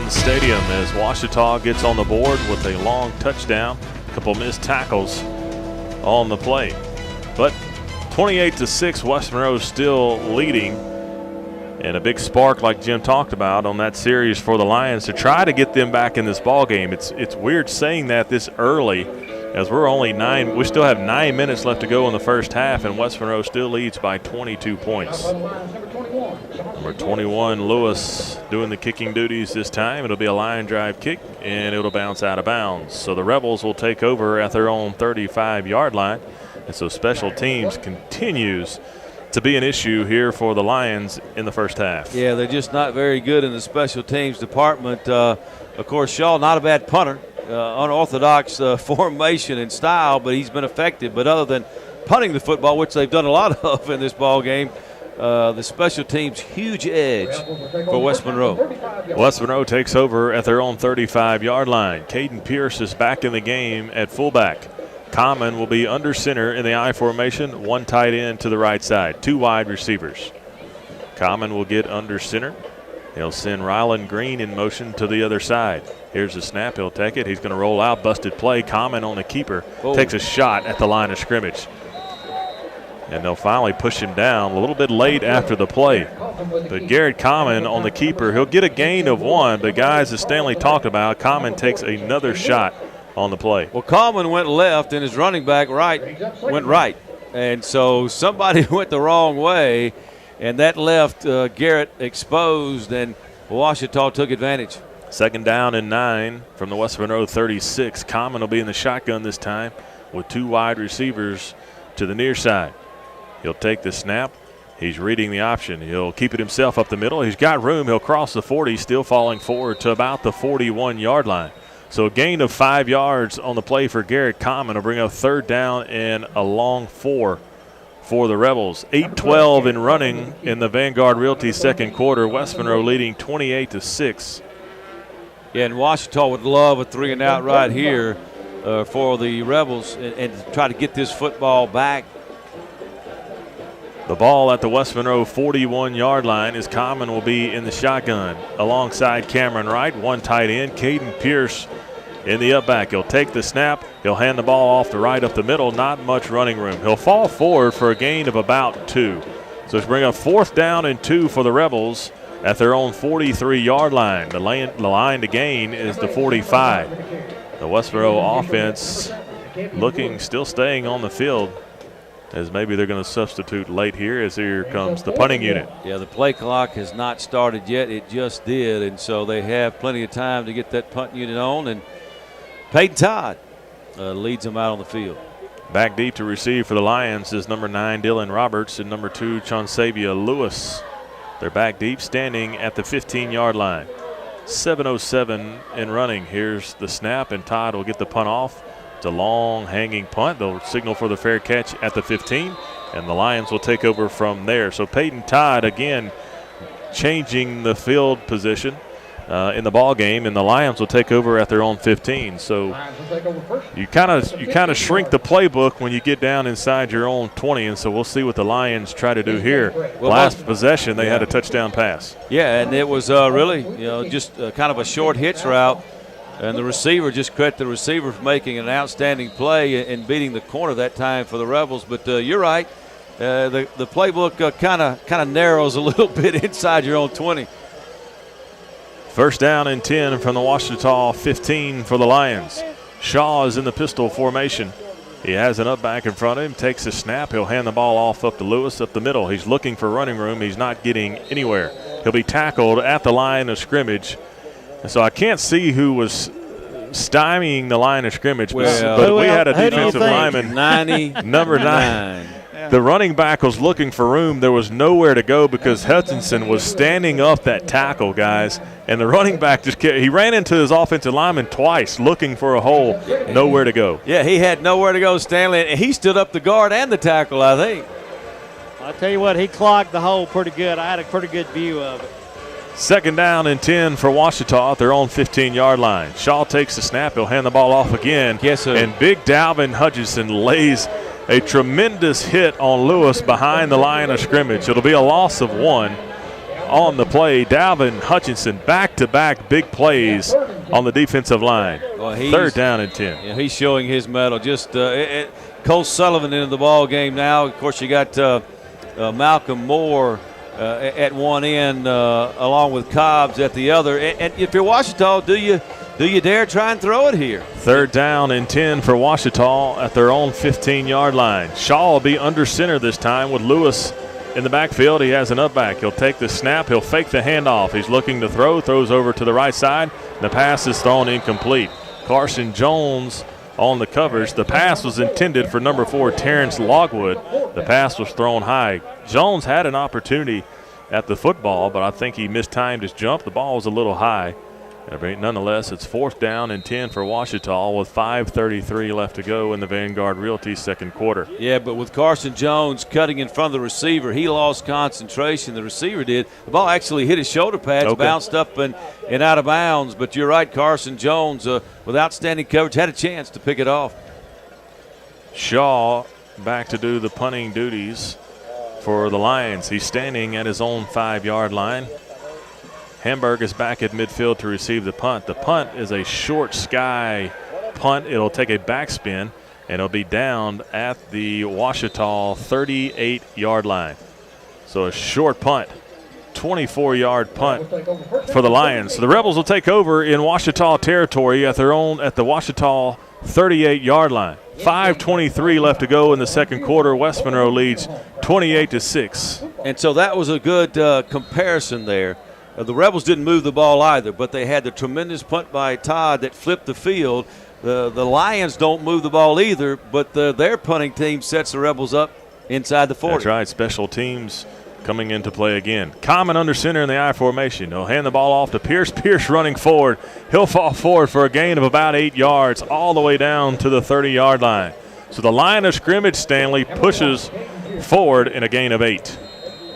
Mountain Stadium as Ouachita gets on the board with a long touchdown, a couple missed tackles on the play. But 28-6, West Monroe still leading. And a big spark, like Jim talked about, on that series for the Lions to try to get them back in this ball game. It's weird saying that this early, as we still have 9 minutes left to go in the first half, and West Monroe still leads by 22 points. Number 21, Lewis, doing the kicking duties this time. It'll be a line drive kick, and it'll bounce out of bounds. So the Rebels will take over at their own 35-yard line. And so special teams continues to be an issue here for the Lions in the first half. Yeah, they're just not very good in the special teams department. Of course, Shaw, not a bad punter. Unorthodox formation and style, but he's been effective. But other than punting the football, which they've done a lot of in this ball game, the special teams huge edge for West Monroe. West Monroe takes over at their own 35-yard line. Caden Pierce is back in the game at fullback. Common will be under center in the I formation, one tight end to the right side, two wide receivers. Common will get under center. He'll send Rylan Green in motion to the other side. Here's the snap. He'll take it. He's going to roll out. Busted play. Common on the keeper. Takes a shot at the line of scrimmage. And they'll finally push him down a little bit late after the play. But Garrett Common on the keeper, he'll get a gain of one. But guys, as Stanley talked about, Common takes another shot on the play. Well, Common went left and his running back went right. And so somebody went the wrong way, and that left Garrett exposed, and Ouachita took advantage. 2nd down and 9 from the West Monroe 36. Common will be in the shotgun this time with two wide receivers to the near side. He'll take the snap. He's reading the option. He'll keep it himself up the middle. He's got room. He'll cross the 40, still falling forward to about the 41-yard line. So a gain of 5 yards on the play for Garrett Common will bring up 3rd down and a long 4 for the Rebels. 8-12 in running in the Vanguard Realty second quarter. West Monroe leading 28-6. Yeah, and Ouachita would love a 3-and-out right here for the Rebels and try to get this football back. The ball at the West Monroe 41-yard line is Common will be in the shotgun alongside Cameron Wright, one tight end. Caden Pierce in the up back. He'll take the snap. He'll hand the ball off the right up the middle. Not much running room. He'll fall forward for a gain of about 2. So it's bring up 4th down and 2 for the Rebels at their own 43-yard line. The line to gain is the 45. The West Monroe offense still staying on the field, as maybe they're going to substitute late here as here comes the punting unit. Yeah, the play clock has not started yet. It just did, and so they have plenty of time to get that punt unit on, and Peyton Todd leads them out on the field. Back deep to receive for the Lions is number 9, Dylan Roberts, and number 2, Chonsavia Lewis. They're back deep, standing at the 15-yard line. 7:07 in running. Here's the snap, and Todd will get the punt off. It's a long hanging punt. They'll signal for the fair catch at the 15, and the Lions will take over from there. So Peyton Todd again changing the field position in the ball game, and the Lions will take over at their own 15. So you kind of shrink the playbook when you get down inside your own 20, and so we'll see what the Lions try to do here. Well, last possession they had a touchdown pass. Yeah, and it was really just kind of a short hitch route. And the receiver, just credit the receiver for making an outstanding play and beating the corner that time for the Rebels. But you're right, the playbook kind of narrows a little bit inside your own 20. 1st down and 10 from the Ouachita 15 for the Lions. Shaw is in the pistol formation. He has an up back in front of him, takes a snap. He'll hand the ball off up to Lewis up the middle. He's looking for running room. He's not getting anywhere. He'll be tackled at the line of scrimmage. So I can't see who was stymieing the line of scrimmage, but we had a defensive lineman, number 9. Yeah. The running back was looking for room. There was nowhere to go because Hutchinson was standing up that tackle, guys, and the running back he ran into his offensive lineman twice looking for a hole, nowhere to go. Yeah, he had nowhere to go, Stanley, and he stood up the guard and the tackle, I think. I'll tell you what, he clogged the hole pretty good. I had a pretty good view of it. 2nd down and 10 for Ouachita at their own 15-yard line. Shaw takes the snap. He'll hand the ball off again. Yes, sir. And big Dalvin Hutchinson lays a tremendous hit on Lewis behind the line of scrimmage. It'll be a loss of 1. on the play. Dalvin Hutchinson, back-to-back big plays on the defensive line. Well, 3rd down and 10. Yeah, he's showing his mettle. Just Cole Sullivan into the ball game now. Of course, you got Malcolm Moore at one end, along with Cobbs at the other. And if you're Ouachita, do you dare try and throw it here? 3rd down and 10 for Ouachita at their own 15-yard line. Shaw will be under center this time with Lewis in the backfield. He has an up back. He'll take the snap. He'll fake the handoff. He's looking to throw. Throws over to the right side. The pass is thrown incomplete. Carson Jones on the coverage. The pass was intended for number 4, Terrence Logwood. The pass was thrown high. Jones had an opportunity at the football, but I think he mistimed his jump. The ball was a little high. Nonetheless, it's 4th down and 10 for Ouachita with 5:33 left to go in the Vanguard Realty second quarter. Yeah, but with Carson Jones cutting in front of the receiver, he lost concentration. The receiver did. The ball actually hit his shoulder pads, bounced up and out of bounds. But you're right, Carson Jones, with outstanding coverage, had a chance to pick it off. Shaw back to do the punting duties for the Lions. He's standing at his own 5-yard line. Hamburg is back at midfield to receive the punt. The punt is a short sky punt. It'll take a backspin, and it'll be down at the Ouachita 38-yard line. So a short punt, 24-yard punt for the Lions. So the Rebels will take over in Ouachita territory at the Ouachita 38-yard line. 5:23 left to go in the second quarter. West Monroe leads 28-6. And so that was a good comparison there. The Rebels didn't move the ball either, but they had the tremendous punt by Todd that flipped the field. The Lions don't move the ball either, but their punting team sets the Rebels up inside the 40. That's right, special teams coming into play again. Common under center in the I formation. He'll hand the ball off to Pierce. Pierce running forward. He'll fall forward for a gain of about 8 yards all the way down to the 30-yard line. So the line of scrimmage, Stanley, pushes forward in a gain of 8.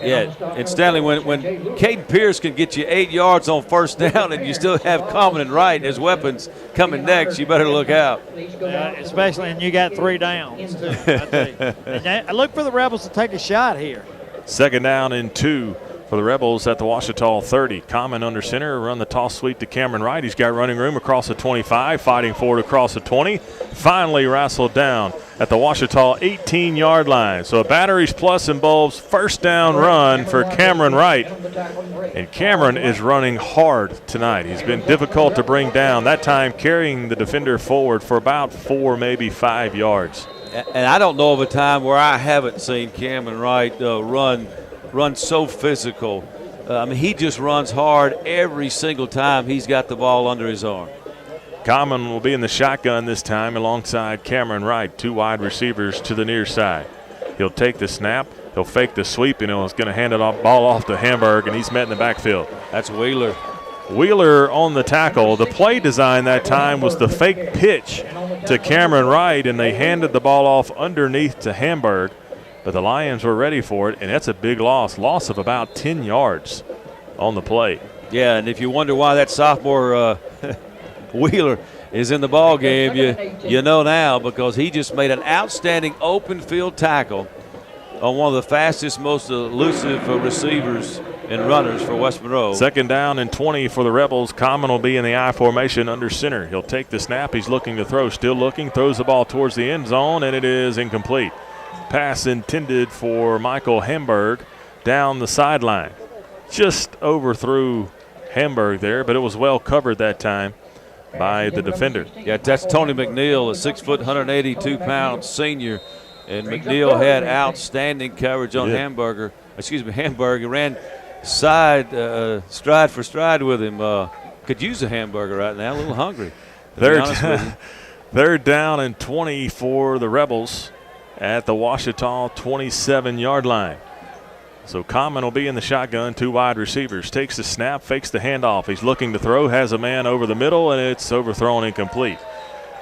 Yeah, and Stanley, when Caden Pierce can get you 8 yards on 1st down and you still have Common and Wright as weapons coming next, you better look out. Especially when you got 3 downs, too. And look for the Rebels to take a shot here. 2nd down and 2 for the Rebels at the Ouachita 30. Common under center, run the toss sweep to Cameron Wright. He's got running room across the 25, fighting forward across the 20. Finally wrestled down at the Ouachita 18-yard line. So a batteries plus involves 1st down run for Cameron Wright. And Cameron is running hard tonight. He's been difficult to bring down, that time carrying the defender forward for about 4, maybe 5 yards. And I don't know of a time where I haven't seen Cameron Wright run so physical. I mean, he just runs hard every single time he's got the ball under his arm. Common will be in the shotgun this time alongside Cameron Wright, 2 wide receivers to the near side. He'll take the snap, he'll fake the sweep, and he's going to hand ball off to Hamburg, and he's met in the backfield. That's Wheeler. Wheeler on the tackle. The play design that time was the fake pitch to Cameron Wright, and they handed the ball off underneath to Hamburg. But the Lions were ready for it, and that's a big loss of about 10 yards on the play. Yeah, and if you wonder why that sophomore Wheeler is in the ball game, you know now, because he just made an outstanding open field tackle on one of the fastest, most elusive receivers and runners for West Monroe. 2nd down and 20 for the Rebels. Common will be in the I formation under center. He'll take the snap. He's looking to throw, still looking, throws the ball towards the end zone, and it is incomplete. Pass intended for Michael Hamburg down the sideline. Just overthrew Hamburg there, but it was well covered that time by the defender. Yeah, that's Tony McNeil, a 6 foot, 182-pound senior. And McNeil had outstanding coverage on Hamburg. He ran stride for stride with him. Could use a hamburger right now, a little hungry. 3rd down and 20 for the Rebels at the Ouachita 27-yard line. So Common will be in the shotgun, 2 wide receivers. Takes the snap, fakes the handoff. He's looking to throw, has a man over the middle, and it's overthrown incomplete.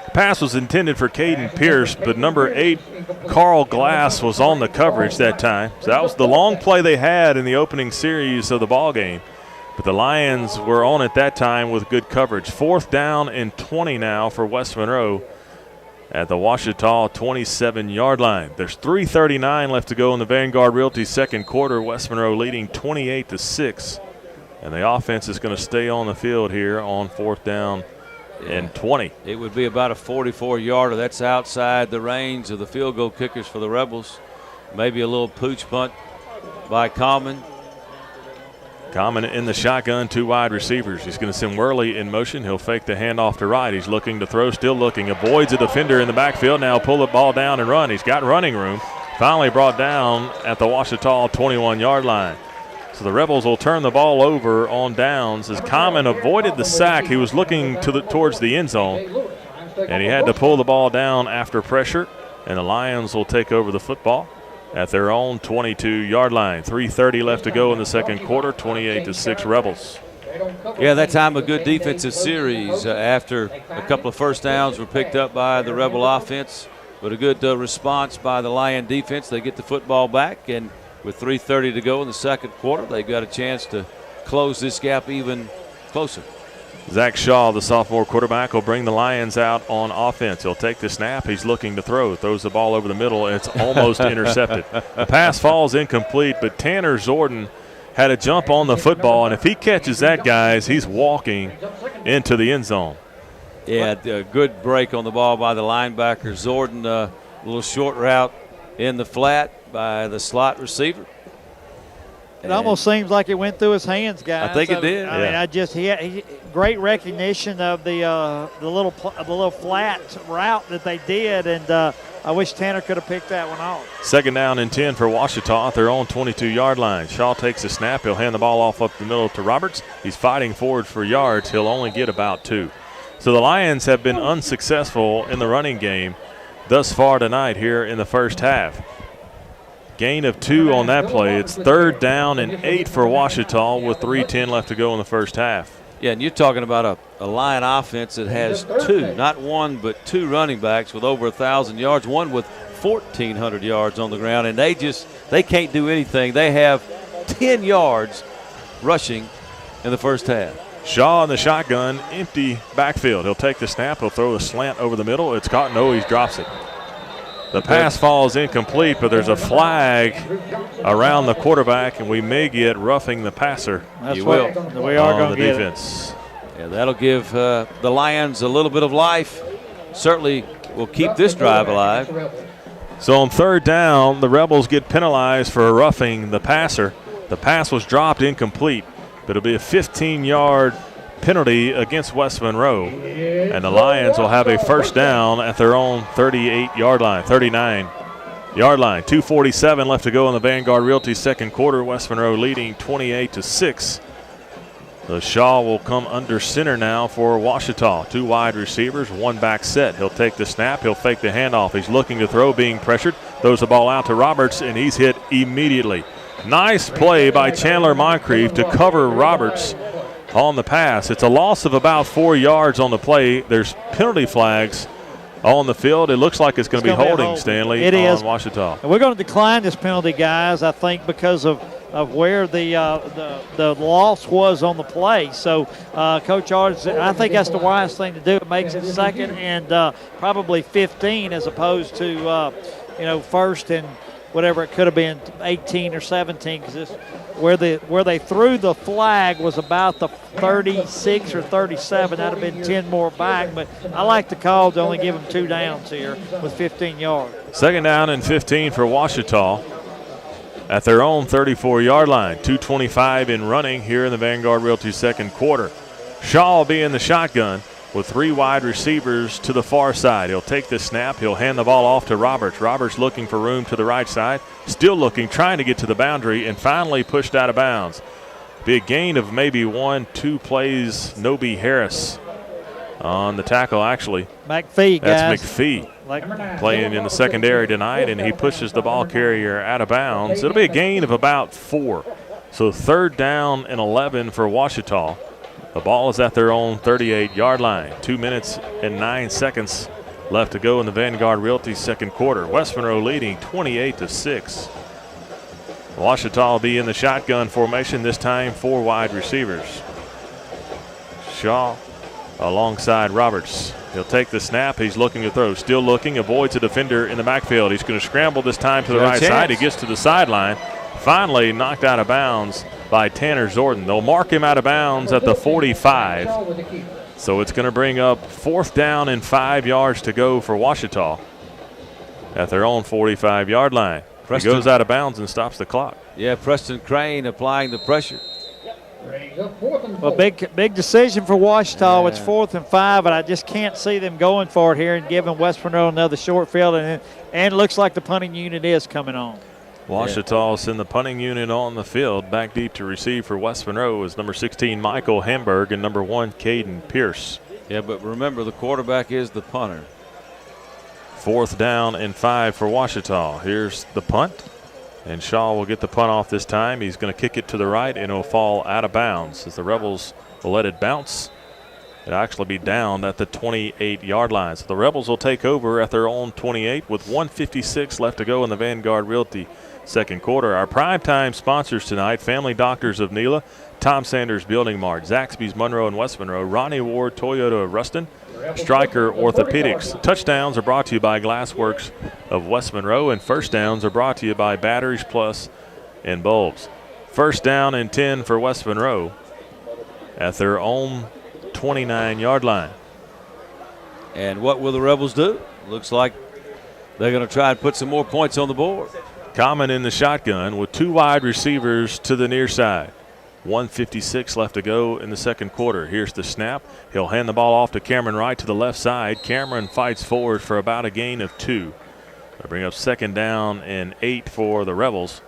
The pass was intended for Caden Pierce, but number 8, Carl Glass, was on the coverage that time. So that was the long play they had in the opening series of the ball game. But the Lions were on it that time with good coverage. 4th down and 20 now for West Monroe at the Ouachita 27-yard line. There's 3:39 left to go in the Vanguard Realty second quarter. West Monroe leading 28-6. And the offense is going to stay on the field here on 4th down and 20. It would be about a 44-yarder. That's outside the range of the field goal kickers for the Rebels. Maybe a little pooch punt by Common. Common in the shotgun, 2 wide receivers. He's going to send Worley in motion. He'll fake the handoff to right. He's looking to throw, still looking. Avoids a defender in the backfield. Now pull the ball down and run. He's got running room. Finally brought down at the Ouachita 21-yard line. So the Rebels will turn the ball over on downs as Common avoided the sack. He was looking towards the end zone, and he had to pull the ball down after pressure, and the Lions will take over the football at their own 22-yard line. 3:30 left to go in the second quarter, 28-6 Rebels. Yeah, that time a good defensive series after a couple of first downs were picked up by the Rebel offense, but a good response by the Lion defense. They get the football back, and with 3:30 to go in the second quarter, they got a chance to close this gap even closer. Zach Shaw, the sophomore quarterback, will bring the Lions out on offense. He'll take the snap. He's looking to throw. Throws the ball over the middle, and it's almost intercepted. The pass falls incomplete, but Tanner Jordan had a jump on the football, and if he catches that, guys, he's walking into the end zone. Yeah, a good break on the ball by the linebacker. Jordan, a little short route in the flat by the slot receiver. It almost seems like it went through his hands, guys. I think it did. I mean, he great recognition of the little flat route that they did, and I wish Tanner could have picked that one off. Second down and 10 for Ouachita at their own 22-yard line. Shaw takes a snap. He'll hand the ball off up the middle to Roberts. He's fighting forward for yards. He'll only get about 2. So the Lions have been unsuccessful in the running game thus far tonight here in the first half. Gain of 2 on that play. It's 3rd down and 8 for Ouachita with 3:10 left to go in the first half. Yeah, and you're talking about a Lion offense that has 2, not 1, but 2 running backs with over 1,000 yards, one with 1,400 yards on the ground, and they can't do anything. They have 10 yards rushing in the first half. Shaw in the shotgun, empty backfield. He'll take the snap. He'll throw a slant over the middle. It's caught. No, he drops it. The pass falls incomplete, but there's a flag around the quarterback, and we may get roughing the passer. That's what we are going to get. Defense. Yeah, that'll give the Lions a little bit of life. Certainly will keep this drive alive. So on 3rd down, the Rebels get penalized for roughing the passer. The pass was dropped incomplete, but it'll be a 15-yard penalty against West Monroe, and the Lions will have a first down at their own 38-yard line, 39-yard line. 2:47 left to go in the Vanguard Realty second quarter. West Monroe leading 28-6. The Shaw will come under center now for Ouachita. 2 wide receivers, 1 back set. He'll take the snap. He'll fake the handoff. He's looking to throw, being pressured. Throws the ball out to Roberts, and he's hit immediately. Nice play by Chandler Moncrief to cover Roberts on the pass. It's a loss of about 4 yards on the play. There's penalty flags on the field. It looks like it's going to be holding, Stanley, it is. on Ouachita. And we're going to decline this penalty, guys, I think, because of where the loss was on the play. So, Coach Ards, I think that's the wise thing to do. It makes it 2nd and probably 15 as opposed to, 1st and whatever it could have been, 18 or 17, because where they threw the flag was about the 36 or 37. That would have been 10 more back, but I like the call to only give them 2 downs here with 15 yards. 2nd down and 15 for Ouachita at their own 34-yard line. 2:25 in running here in the Vanguard Realty second quarter. Shaw will be in the shotgun with 3 wide receivers to the far side. He'll take the snap. He'll hand the ball off to Roberts. Roberts looking for room to the right side. Still looking, trying to get to the boundary, and finally pushed out of bounds. Big gain of maybe 1-2 plays. Nobi Harris on the tackle, actually. McPhee, guys. That's McPhee playing in the secondary tonight, and he pushes the ball carrier out of bounds. It'll be a gain of about 4. So 3rd down and 11 for Ouachita. The ball is at their own 38-yard line. 2 minutes and 9 seconds left to go in the Vanguard Realty second quarter. West Monroe leading 28-6. Ouachita will be in the shotgun formation, this time 4 wide receivers. Shaw alongside Roberts. He'll take the snap. He's looking to throw. Still looking. Avoids a defender in the backfield. He's going to scramble this time to the right side. He gets to the sideline. Finally knocked out of bounds by Tanner Zordan. They'll mark him out of bounds at the 45. So it's going to bring up 4th down and 5 yards to go for Ouachita at their own 45-yard line. He goes out of bounds and stops the clock. Yeah, Preston Crane applying the pressure. Well, big decision for Ouachita. Yeah. It's 4th and 5, but I just can't see them going for it here and giving West Monroe another short field. And it looks like the punting unit is coming on. Ouachita will send the punting unit on the field. Back deep to receive for West Monroe is number 16, Michael Hamburg, and number 1, Caden Pierce. Yeah, but remember, the quarterback is the punter. 4th down and 5 for Ouachita. Here's the punt. And Shaw will get the punt off this time. He's going to kick it to the right, and it'll fall out of bounds as the Rebels will let it bounce. It'll actually be down at the 28-yard line. So the Rebels will take over at their own 28 with 1:56 left to go in the Vanguard Realty second quarter. Our primetime sponsors tonight: Family Doctors of Nela, Tom Sanders Building Mart, Zaxby's Monroe and West Monroe, Ronnie Ward Toyota of Ruston, Stryker Orthopedics. Touchdowns are brought to you by Glassworks of West Monroe, and first downs are brought to you by Batteries Plus and Bulbs. 1st down and 10 for West Monroe at their own 29-yard line. And what will the Rebels do? Looks like they're going to try and put some more points on the board. Common in the shotgun with 2 wide receivers to the near side. 1:56 left to go in the second quarter. Here's the snap. He'll hand the ball off to Cameron Wright to the left side. Cameron fights forward for about a gain of 2. They bring up 2nd down and 8 for the Rebels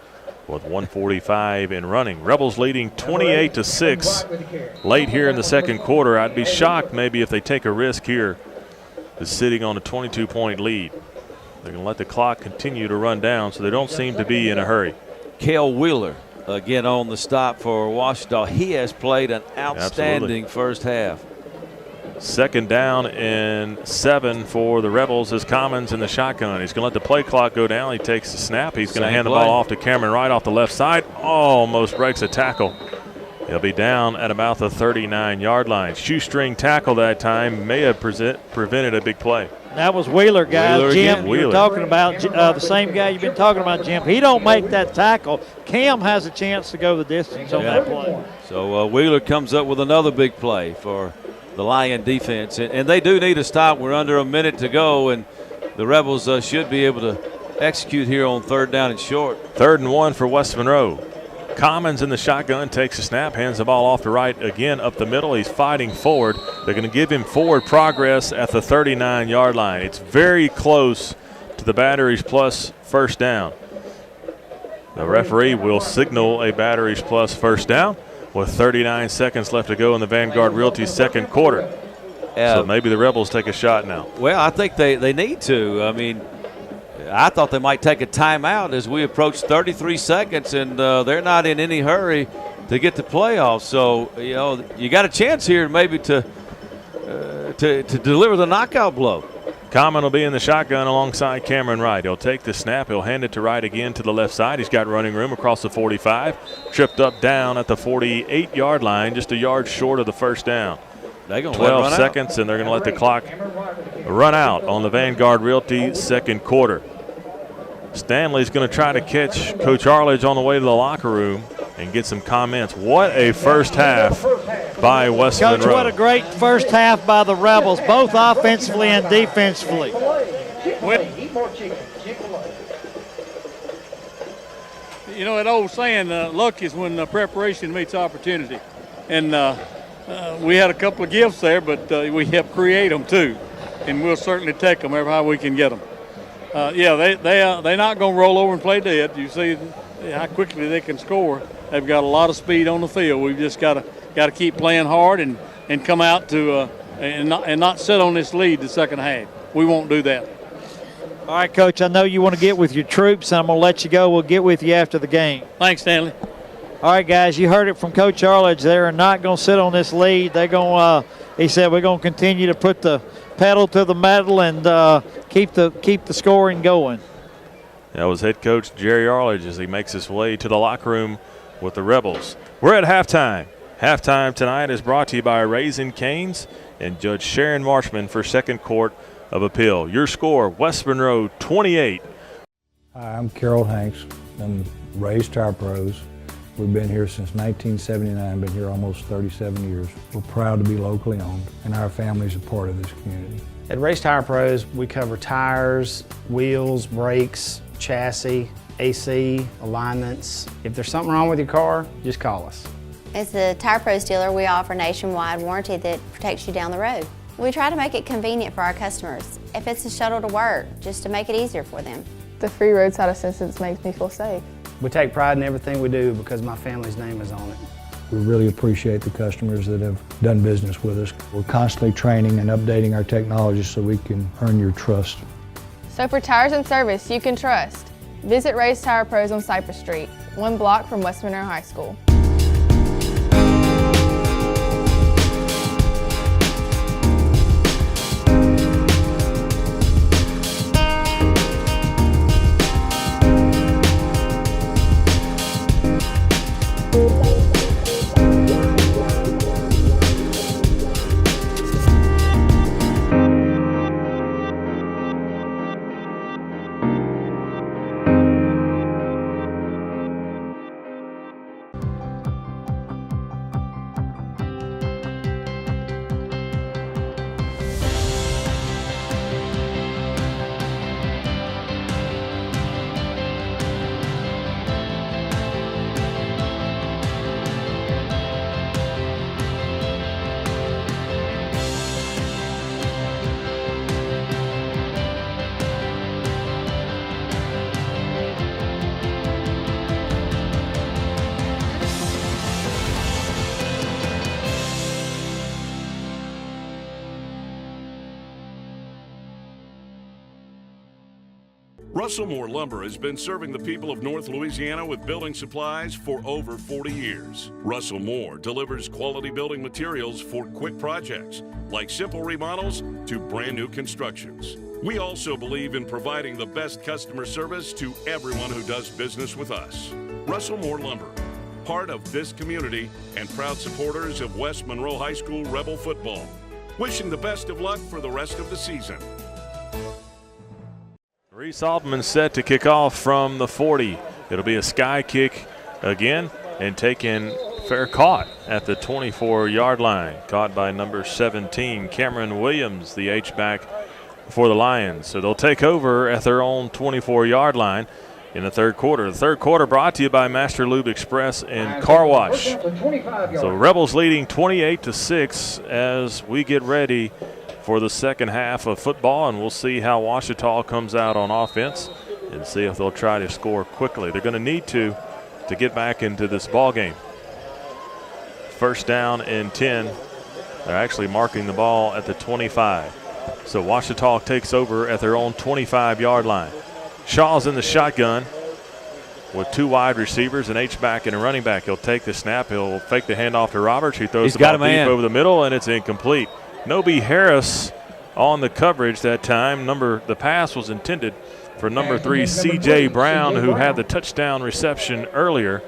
with 1:45 in running. Rebels leading 28-6 late here in the second quarter. I'd be shocked maybe if they take a risk here, is sitting on a 22-point lead. They're going to let the clock continue to run down, so they don't seem to be in a hurry. Cale Wheeler again on the stop for Ouachita. He has played an outstanding first half. 2nd down and 7 for the Rebels as Commons in the shotgun. He's going to let the play clock go down. He takes the snap. He's going to hand the ball off to Cameron Wright off the left side. Almost breaks a tackle. He'll be down at about the 39-yard line. Shoestring tackle that time. May have prevented a big play. That was Wheeler, guys. Wheeler Jim, you're talking about the same guy you've been talking about, Jim. He don't make that tackle. Cam has a chance to go the distance on that play. So Wheeler comes up with another big play for the Lion defense. And they do need a stop. We're under a minute to go, and the Rebels should be able to execute here on 3rd down and short. 3rd and 1 for West Monroe. Commons in the shotgun, takes a snap, hands the ball off to Wright again up the middle. He's fighting forward. They're going to give him forward progress at the 39-yard line. It's very close to the Batteries Plus first down. The referee will signal a Batteries Plus first down with 39 seconds left to go in the Vanguard Realty second quarter. So maybe the Rebels take a shot now. Well, I think they need to. I mean, I thought they might take a timeout as we approach 33 seconds, and they're not in any hurry to get to playoffs. So, you know, you got a chance here maybe to deliver the knockout blow. Common will be in the shotgun alongside Cameron Wright. He'll take the snap. He'll hand it to Wright again to the left side. He's got running room across the 45. Tripped up down at the 48-yard line, just a yard short of the first down. 12 seconds, and they're going to let the clock run out on the Vanguard Realty second quarter. Stanley's going to try to catch Coach Arledge on the way to the locker room and get some comments. What a first half by West Monroe. Coach, what a great first half by the Rebels, both offensively and defensively. You know, that old saying, luck is when preparation meets opportunity. And we had a couple of gifts there, but we helped create them too. And we'll certainly take them every how we can get them. They're not going to roll over and play dead. You see how quickly they can score. They've got a lot of speed on the field. We've just got to keep playing hard and come out to and not sit on this lead the second half. We won't do that. All right, Coach, I know you want to get with your troops. I'm going to let you go. We'll get with you after the game. Thanks, Stanley. All right, guys, you heard it from Coach Arledge. They're not going to sit on this lead. They're going. He said we're going to continue to put the pedal to the metal and keep the scoring going. That was head coach Jerry Arledge as he makes his way to the locker room with the Rebels. We're at halftime. Halftime tonight is brought to you by Raising Cane's and Judge Sharon Marshman for Second Court of Appeal. Your score, West Monroe 28. Hi, I'm Carol Hanks. I'm Raised Tire Pros. We've been here since 1979, been here almost 37 years. We're proud to be locally owned, and our family's a part of this community. At Race Tire Pros, we cover tires, wheels, brakes, chassis, AC, alignments. If there's something wrong with your car, just call us. As the Tire Pros dealer, we offer nationwide warranty that protects you down the road. We try to make it convenient for our customers. If it's a shuttle to work, just to make it easier for them. The free roadside assistance makes me feel safe. We take pride in everything we do because my family's name is on it. We really appreciate the customers that have done business with us. We're constantly training and updating our technology so we can earn your trust. So for tires and service you can trust, visit Race Tire Pros on Cypress Street, 1 block from West Monroe High School. Russell Moore Lumber has been serving the people of North Louisiana with building supplies for over 40 years. Russell Moore delivers quality building materials for quick projects, like simple remodels to brand new constructions. We also believe in providing the best customer service to everyone who does business with us. Russell Moore Lumber, part of this community and proud supporters of West Monroe High School Rebel football. Wishing the best of luck for the rest of the season. Reese Altman set to kick off from the 40. It'll be a sky kick again and taken fair caught at the 24-yard line. Caught by number 17, Cameron Williams, the H-back for the Lions. So they'll take over at their own 24-yard line in the third quarter. The third quarter brought to you by Master Lube Express and Car Wash. So Rebels leading 28-6 as we get ready for the second half of football, and we'll see how Ouachita comes out on offense and see if they'll try to score quickly. They're going to need to get back into this ball game. First down and 10. They're actually marking the ball at the 25. So Ouachita takes over at their own 25-yard line. Shaw's in the shotgun with two wide receivers, an H-back and a running back. He'll take the snap. He'll fake the handoff to Roberts. He throws the ball deep over the middle, and it's incomplete. Nobi Harris on the coverage that time. The pass was intended for number 3, C.J. Brown, who had the touchdown reception earlier.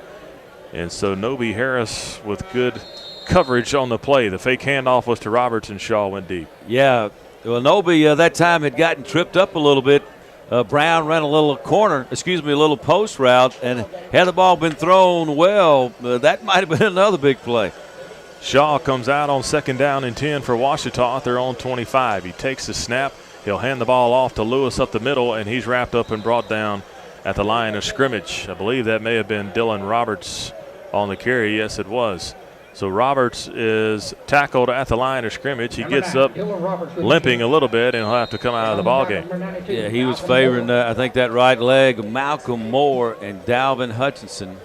And so Nobi Harris with good coverage on the play. The fake handoff was to Roberts, and Shaw went deep. Yeah, well, Nobi that time had gotten tripped up a little bit. Brown ran a little post route, and had the ball been thrown well, that might have been another big play. Shaw comes out on second down and 10 for Ouachita at their own 25. He takes the snap. He'll hand the ball off to Lewis up the middle, and he's wrapped up and brought down at the line of scrimmage. I believe that may have been Dylan Roberts on the carry. Yes, it was. So Roberts is tackled at the line of scrimmage. He gets up limping a little bit, and he'll have to come out of the ball game. Yeah, he was favoring, I think, that right leg. Malcolm Moore and Dalvin Hutchinson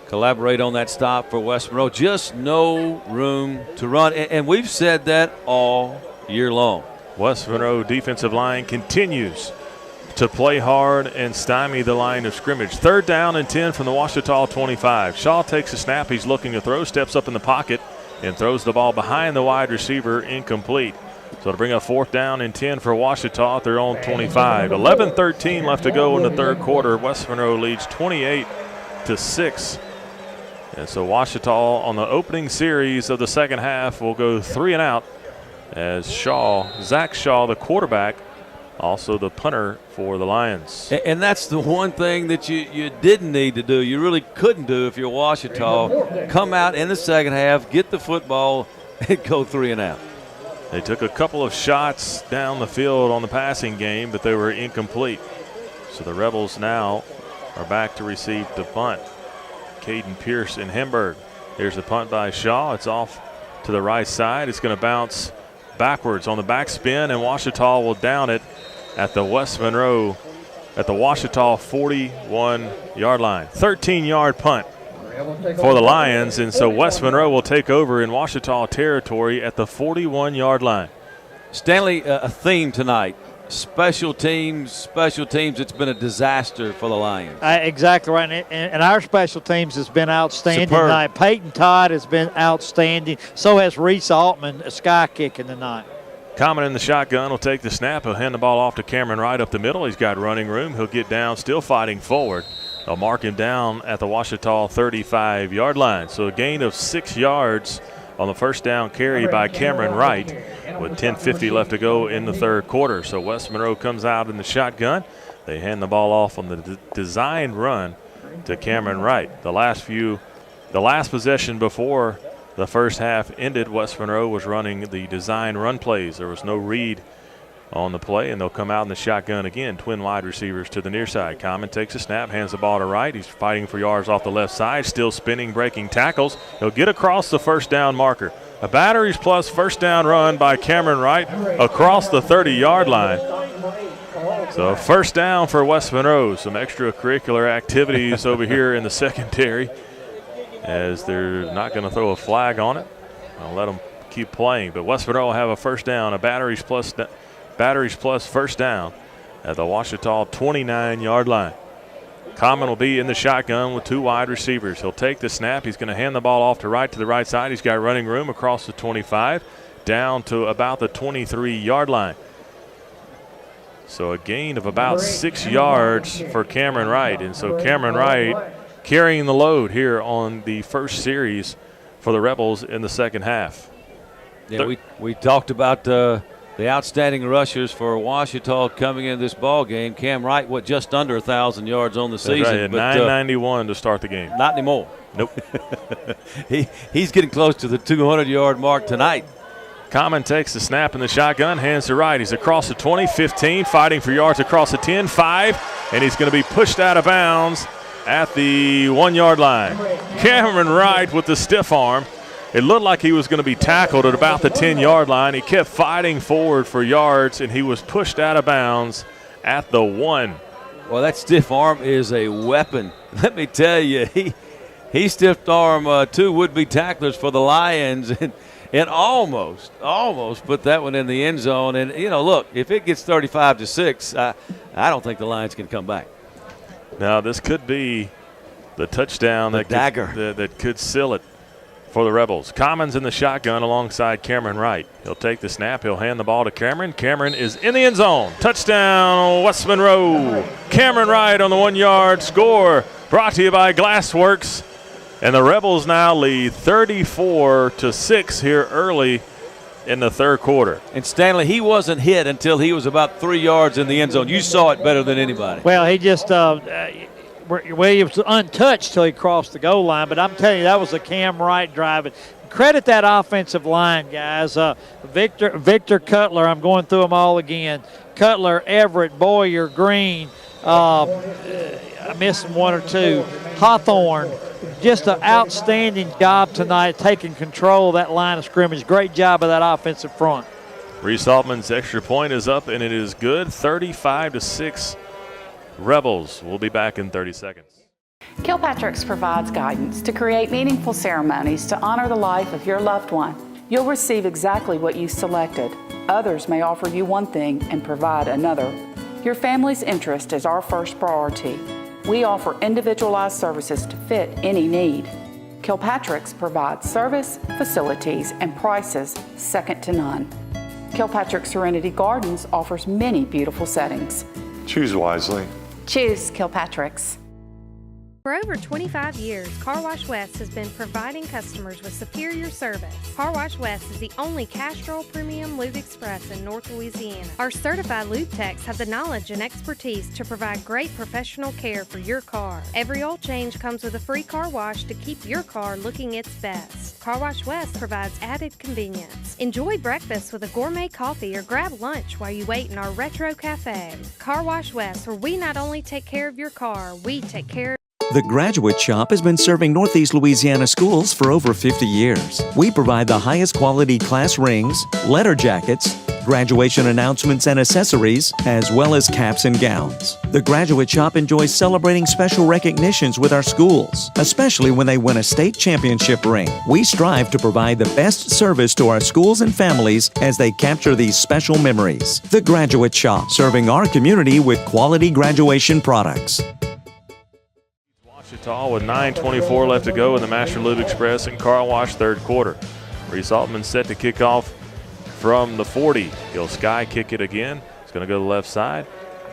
collaborate on that stop for West Monroe. Just no room to run, and we've said that all year long. West Monroe defensive line continues to play hard and stymie the line of scrimmage. Third down and 10 from the Ouachita 25. Shaw takes a snap. He's looking to throw, steps up in the pocket, and throws the ball behind the wide receiver, incomplete. So to bring up fourth down and 10 for Ouachita at their own 25. 11-13 left to go in the third quarter. West Monroe leads 28-6. And so Ouachita on the opening series of the second half will go 3 and out as Zach Shaw, the quarterback, also the punter for the Lions. And that's the one thing that you didn't need to do. You really couldn't do if you're Ouachita. Come out in the second half, get the football, and go 3 and out. They took a couple of shots down the field on the passing game, but they were incomplete. So the Rebels now are back to receive the punt. Caden Pierce and Hemberg. Here's the punt by Shaw. It's off to the right side. It's going to bounce backwards on the backspin, and Ouachita will down it at the West Monroe, at the Ouachita 41-yard line. 13-yard punt for the Lions, and so West Monroe will take over in Ouachita territory at the 41-yard line. Stanley, a theme tonight. Special teams, it's been a disaster for the Lions. Exactly right, and our special teams has been outstanding tonight. Peyton Todd has been outstanding. So has Reese Altman, a sky kicking tonight. Common in the shotgun will take the snap. He'll hand the ball off to Cameron Wright up the middle. He's got running room. He'll get down, still fighting forward. They'll mark him down at the Ouachita 35-yard line. So a gain of 6 yards on the first down carry by Cameron Wright with 10:50 left to go in the third quarter. So West Monroe comes out in the shotgun. They hand the ball off on the designed run to Cameron Wright. The last possession before the first half ended, West Monroe was running the design run plays. There was no read on the play, and they'll come out in the shotgun again. Twin wide receivers to the near side. Common takes a snap, hands the ball to Wright. He's fighting for yards off the left side, still spinning, breaking tackles. He'll get across the first down marker. A batteries plus first down run by Cameron Wright across the 30-yard line. So first down for West Monroe. Some extracurricular activities over here in the secondary, as they're not going to throw a flag on it. I'll let them keep playing. But West Monroe will have a first down, a batteries plus first down at the Ouachita 29-yard line. Common will be in the shotgun with 2 wide receivers. He'll take the snap. He's going to hand the ball off to the right side. He's got running room across the 25 down to about the 23-yard line. So a gain of about 6 yards for Cameron Wright. And so Cameron Wright carrying the load here on the first series for the Rebels in the second half. Yeah, we talked about the outstanding rushers for Ouachita coming in this ball game. Cam Wright, just under 1,000 yards on the season. Right, at 991 to start the game. Not anymore. Nope. He's getting close to the 200-yard mark tonight. Common takes the snap in the shotgun, hands to Wright. He's across the 20, 15, fighting for yards across the 10, 5, and he's going to be pushed out of bounds at the 1-yard line. Cameron Wright with the stiff arm. It looked like he was going to be tackled at about the 10-yard line. He kept fighting forward for yards, and he was pushed out of bounds at the 1. Well, that stiff arm is a weapon. Let me tell you, he stiffed arm 2 would-be tacklers for the Lions, and almost put that one in the end zone. And, look, if it gets 35-6, I don't think the Lions can come back. Now, this could be the touchdown that could seal it for the Rebels. Commons in the shotgun alongside Cameron Wright. He'll take the snap. He'll hand the ball to Cameron. Cameron is in the end zone. Touchdown, West Monroe. Cameron Wright on the 1-yard score. Brought to you by Glassworks. And the Rebels now lead 34-6 here early in the third quarter. And Stanley, he wasn't hit until he was about 3 yards in the end zone. You saw it better than anybody. Well, he just he was untouched till he crossed the goal line. But I'm telling you, that was a Cam Wright drive. Credit that offensive line, guys. Victor Cutler, I'm going through them all again. Cutler, Everett, Boyer, Green. I'm missing 1 or 2. Hawthorne. Just an outstanding job tonight, taking control of that line of scrimmage. Great job of that offensive front. Reese Altman's extra point is up, and it is good. 35-6 Rebels. We'll be back in 30 seconds. Kilpatrick's provides guidance to create meaningful ceremonies to honor the life of your loved one. You'll receive exactly what you selected. Others may offer you one thing and provide another. Your family's interest is our first priority. We offer individualized services to fit any need. Kilpatrick's provides service, facilities, and prices second to none. Kilpatrick Serenity Gardens offers many beautiful settings. Choose wisely. Choose Kilpatrick's. For over 25 years, Car Wash West has been providing customers with superior service. Car Wash West is the only Castrol Premium Lube Express in North Louisiana. Our certified lube techs have the knowledge and expertise to provide great professional care for your car. Every oil change comes with a free car wash to keep your car looking its best. Car Wash West provides added convenience. Enjoy breakfast with a gourmet coffee or grab lunch while you wait in our retro cafe. Car Wash West, where we not only take care of your car, we take care of The Graduate Shop has been serving Northeast Louisiana schools for over 50 years. We provide the highest quality class rings, letter jackets, graduation announcements and accessories, as well as caps and gowns. The Graduate Shop enjoys celebrating special recognitions with our schools, especially when they win a state championship ring. We strive to provide the best service to our schools and families as they capture these special memories. The Graduate Shop, serving our community with quality graduation products. Ouachita with 9:24 left to go in the Master Lube Express and Car Wash third quarter. Reese Altman set to kick off from the 40. He'll sky kick it again. It's going to go to the left side,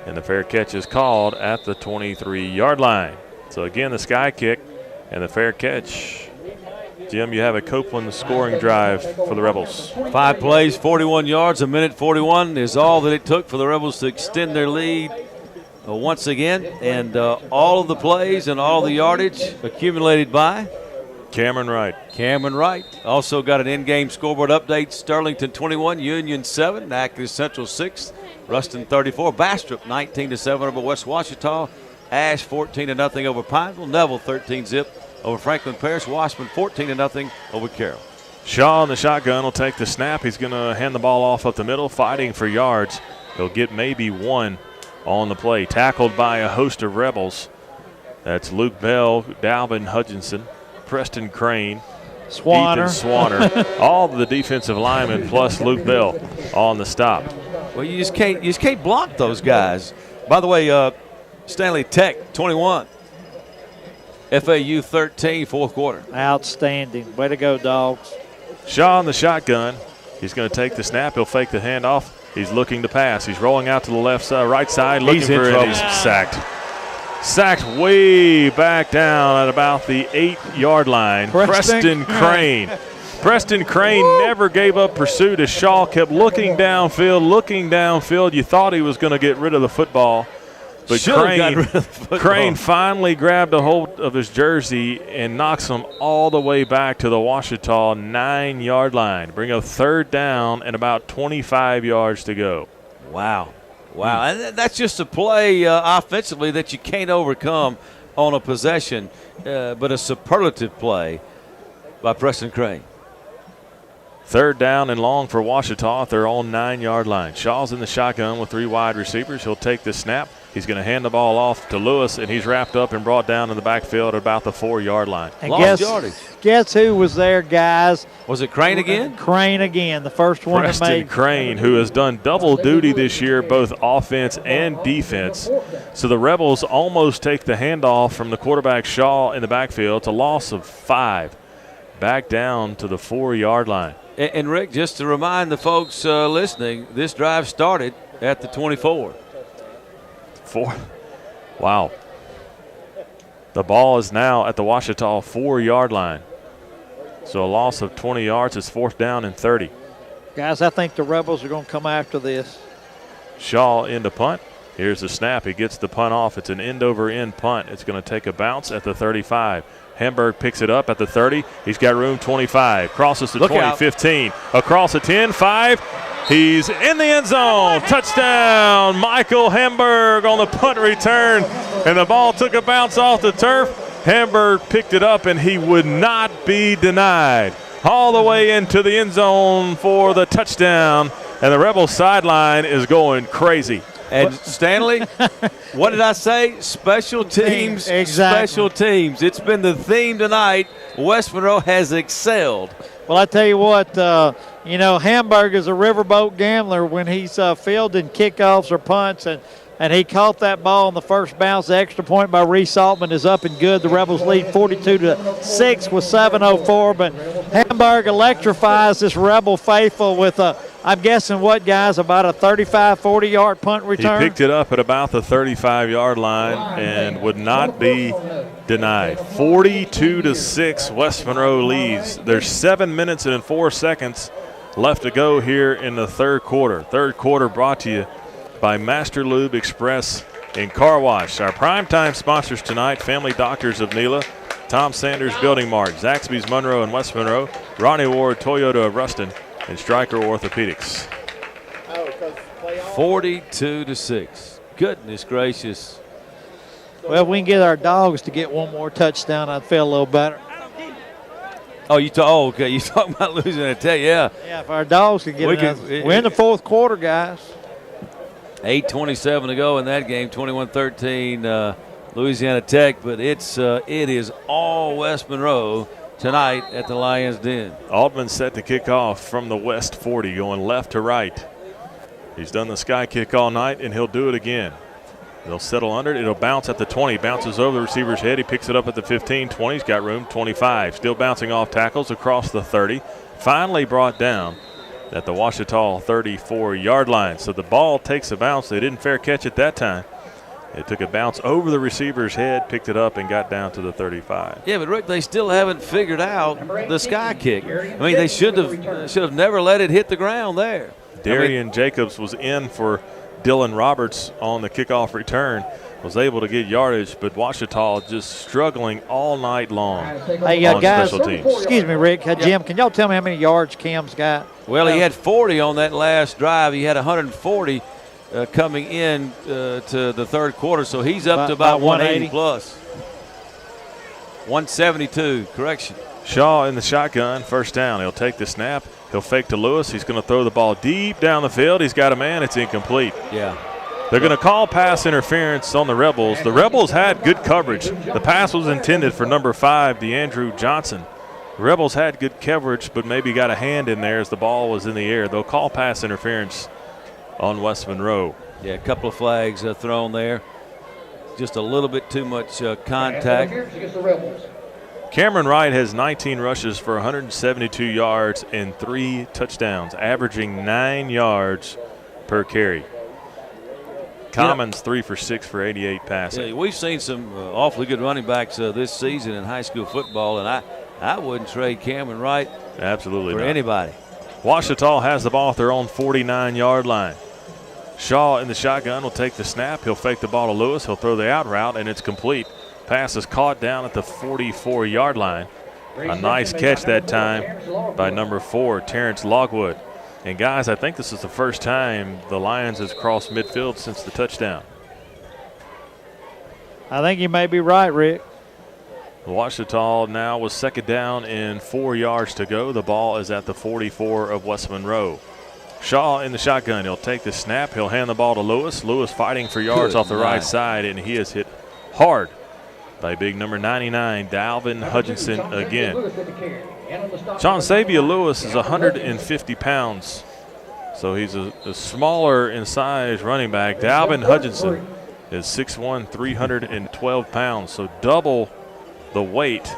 and the fair catch is called at the 23-yard line. So again, the sky kick and the fair catch. Jim, you have a Copeland scoring drive for the Rebels. 5 plays, 41 yards, a minute 41 is all that it took for the Rebels to extend their lead once again, and all of the plays and all the yardage accumulated by Cameron Wright. Cameron Wright. Also got an in-game scoreboard update. Sterlington 21, Union 7, Natchitoches Central 6, Ruston 34, Bastrop 19-7 over West Ouachita, Ash 14-0 over Pineville, Neville 13-zip over Franklin Parish, Washburn 14-0 over Carroll. Shaw in the shotgun will take the snap. He's going to hand the ball off up the middle, fighting for yards. He'll get maybe one on the play. Tackled by a host of Rebels. That's Luke Bell, Dalvin Hutchinson, Preston Crane, Swanner. Ethan Swanner. All the defensive linemen plus Luke Bell on the stop. Well, you just can't block those guys. By the way, Stanley Tech 21, FAU 13, fourth quarter. Outstanding. Way to go, Dogs. Shaw in the shotgun. He's going to take the snap. He'll fake the handoff. He's looking to pass. He's rolling out to the left side, right side, looking for it. He's sacked. Sacked way back down at about the 8-yard line. Preston Crane. Preston Crane never gave up pursuit as Shaw kept looking downfield. You thought he was going to get rid of the football. But Crane finally grabbed a hold of his jersey and knocks him all the way back to the Ouachita 9-yard line. Bring a third down and about 25 yards to go. Wow. And that's just a play offensively that you can't overcome on a possession, but a superlative play by Preston Crane. Third down and long for Ouachita at their own 9-yard line. Shaw's in the shotgun with 3 wide receivers. He'll take the snap. He's going to hand the ball off to Lewis, and he's wrapped up and brought down in the backfield at about the 4-yard line. And guess who was there, guys? Was it Crane again? Crane again, the first one Preston that made. Crane, who has done double duty this year, both offense and defense. So the Rebels almost take the handoff from the quarterback Shaw in the backfield. It's a loss of 5. Back down to the 4-yard line. And Rick, just to remind the folks listening, this drive started at the 24. 4. Wow. The ball is now at the Ouachita 4-yard line. So a loss of 20 yards is 4th down and 30. Guys, I think the Rebels are going to come after this. Shaw into punt. Here's the snap. He gets the punt off. It's an end-over-end punt. It's going to take a bounce at the 35. Hamburg picks it up at the 30. He's got room 25. Crosses the 20, 15. Across the 10, 5. He's in the end zone. Touchdown, Michael Hamburg on the punt return. And the ball took a bounce off the turf. Hamburg picked it up, and he would not be denied. All the way into the end zone for the touchdown. And the Rebels sideline is going crazy. And Stanley, what did I say? Special teams, exactly. Special teams. It's been the theme tonight. West Monroe has excelled. Well, I tell you what, Hamburg is a riverboat gambler when he's fielding kickoffs or punts, and he caught that ball on the first bounce. The extra point by Reese Altman is up and good. The Rebels lead 42-6 with 7:04, but Hamburg electrifies this Rebel faithful with I'm guessing what, guys, about a 35, 40-yard punt return? He picked it up at about the 35-yard line and would not be denied. 42-6, West Monroe leads. There's 7 minutes and 4 seconds left to go here in the third quarter. Third quarter brought to you by Master Lube Express and Car Wash. Our primetime sponsors tonight, Family Doctors of Nela, Tom Sanders Building Mart, Zaxby's Monroe and West Monroe, Ronnie Ward Toyota of Ruston, and Stryker Orthopedics. 42-6. Goodness gracious. Well, if we can get our dogs to get one more touchdown, I'd feel a little better. Oh, okay. You talking about losing a tech? Yeah. Yeah, if our dogs could get we're in the fourth quarter, guys. 8:27 to go in that game. 21-13, Louisiana Tech. But it is all West Monroe tonight at the Lions Den. Altman set to kick off from the West 40, going left to right. He's done the sky kick all night, and he'll do it again. They'll settle under it. It'll bounce at the 20. Bounces over the receiver's head. He picks it up at the 15. 20's got room. 25. Still bouncing off tackles across the 30. Finally brought down at the Ouachita 34-yard line. So the ball takes a bounce. They didn't fair catch it that time. It took a bounce over the receiver's head, picked it up, and got down to the 35. Yeah, but Rick, they still haven't figured out the sky kick. I mean, they should have never let it hit the ground there. Darian Jacobs was in for Dylan Roberts on the kickoff return, was able to get yardage, but Ouachita just struggling all night long on guys, special teams. Excuse me, Rick. Jim, can y'all tell me how many yards Cam's got? Well, he had 40 on that last drive. He had 140 coming in to the third quarter, so he's up to about 180 plus. 172, correction. Shaw in the shotgun, first down. He'll take the snap. He'll fake to Lewis. He's going to throw the ball deep down the field. He's got a man. It's incomplete. Yeah. They're going to call pass interference on the Rebels. The Rebels had good coverage. The pass was intended for number 5, DeAndrew Johnson. The Rebels had good coverage, but maybe got a hand in there as the ball was in the air. They'll call pass interference on West Monroe. Yeah, a couple of flags thrown there. Just a little bit too much contact. Cameron Wright has 19 rushes for 172 yards and 3 touchdowns, averaging 9 yards per carry. Commons 3 for 6 for 88 passing. Yeah, we've seen some awfully good running backs this season in high school football, and I wouldn't trade Cameron Wright absolutely for not. anybody. Ouachita has the ball at their own 49-yard line. Shaw in the shotgun will take the snap. He'll fake the ball to Lewis. He'll throw the out route, and it's complete. Pass is caught down at the 44-yard line. A nice catch that time by number 4, Terrence Logwood. And, guys, I think this is the first time the Lions has crossed midfield since the touchdown. I think you may be right, Rick. Ouachita now with second down and 4 yards to go. The ball is at the 44 of West Monroe. Shaw in the shotgun. He'll take the snap. He'll hand the ball to Lewis. Lewis fighting for yards off the right side, and he is hit hard by big number 99, Dalvin Hutchinson again. Sean Savia Lewis is 150 pounds, so he's a smaller in size running back. Dalvin Hutchinson is 6'1", 312 pounds, so double the weight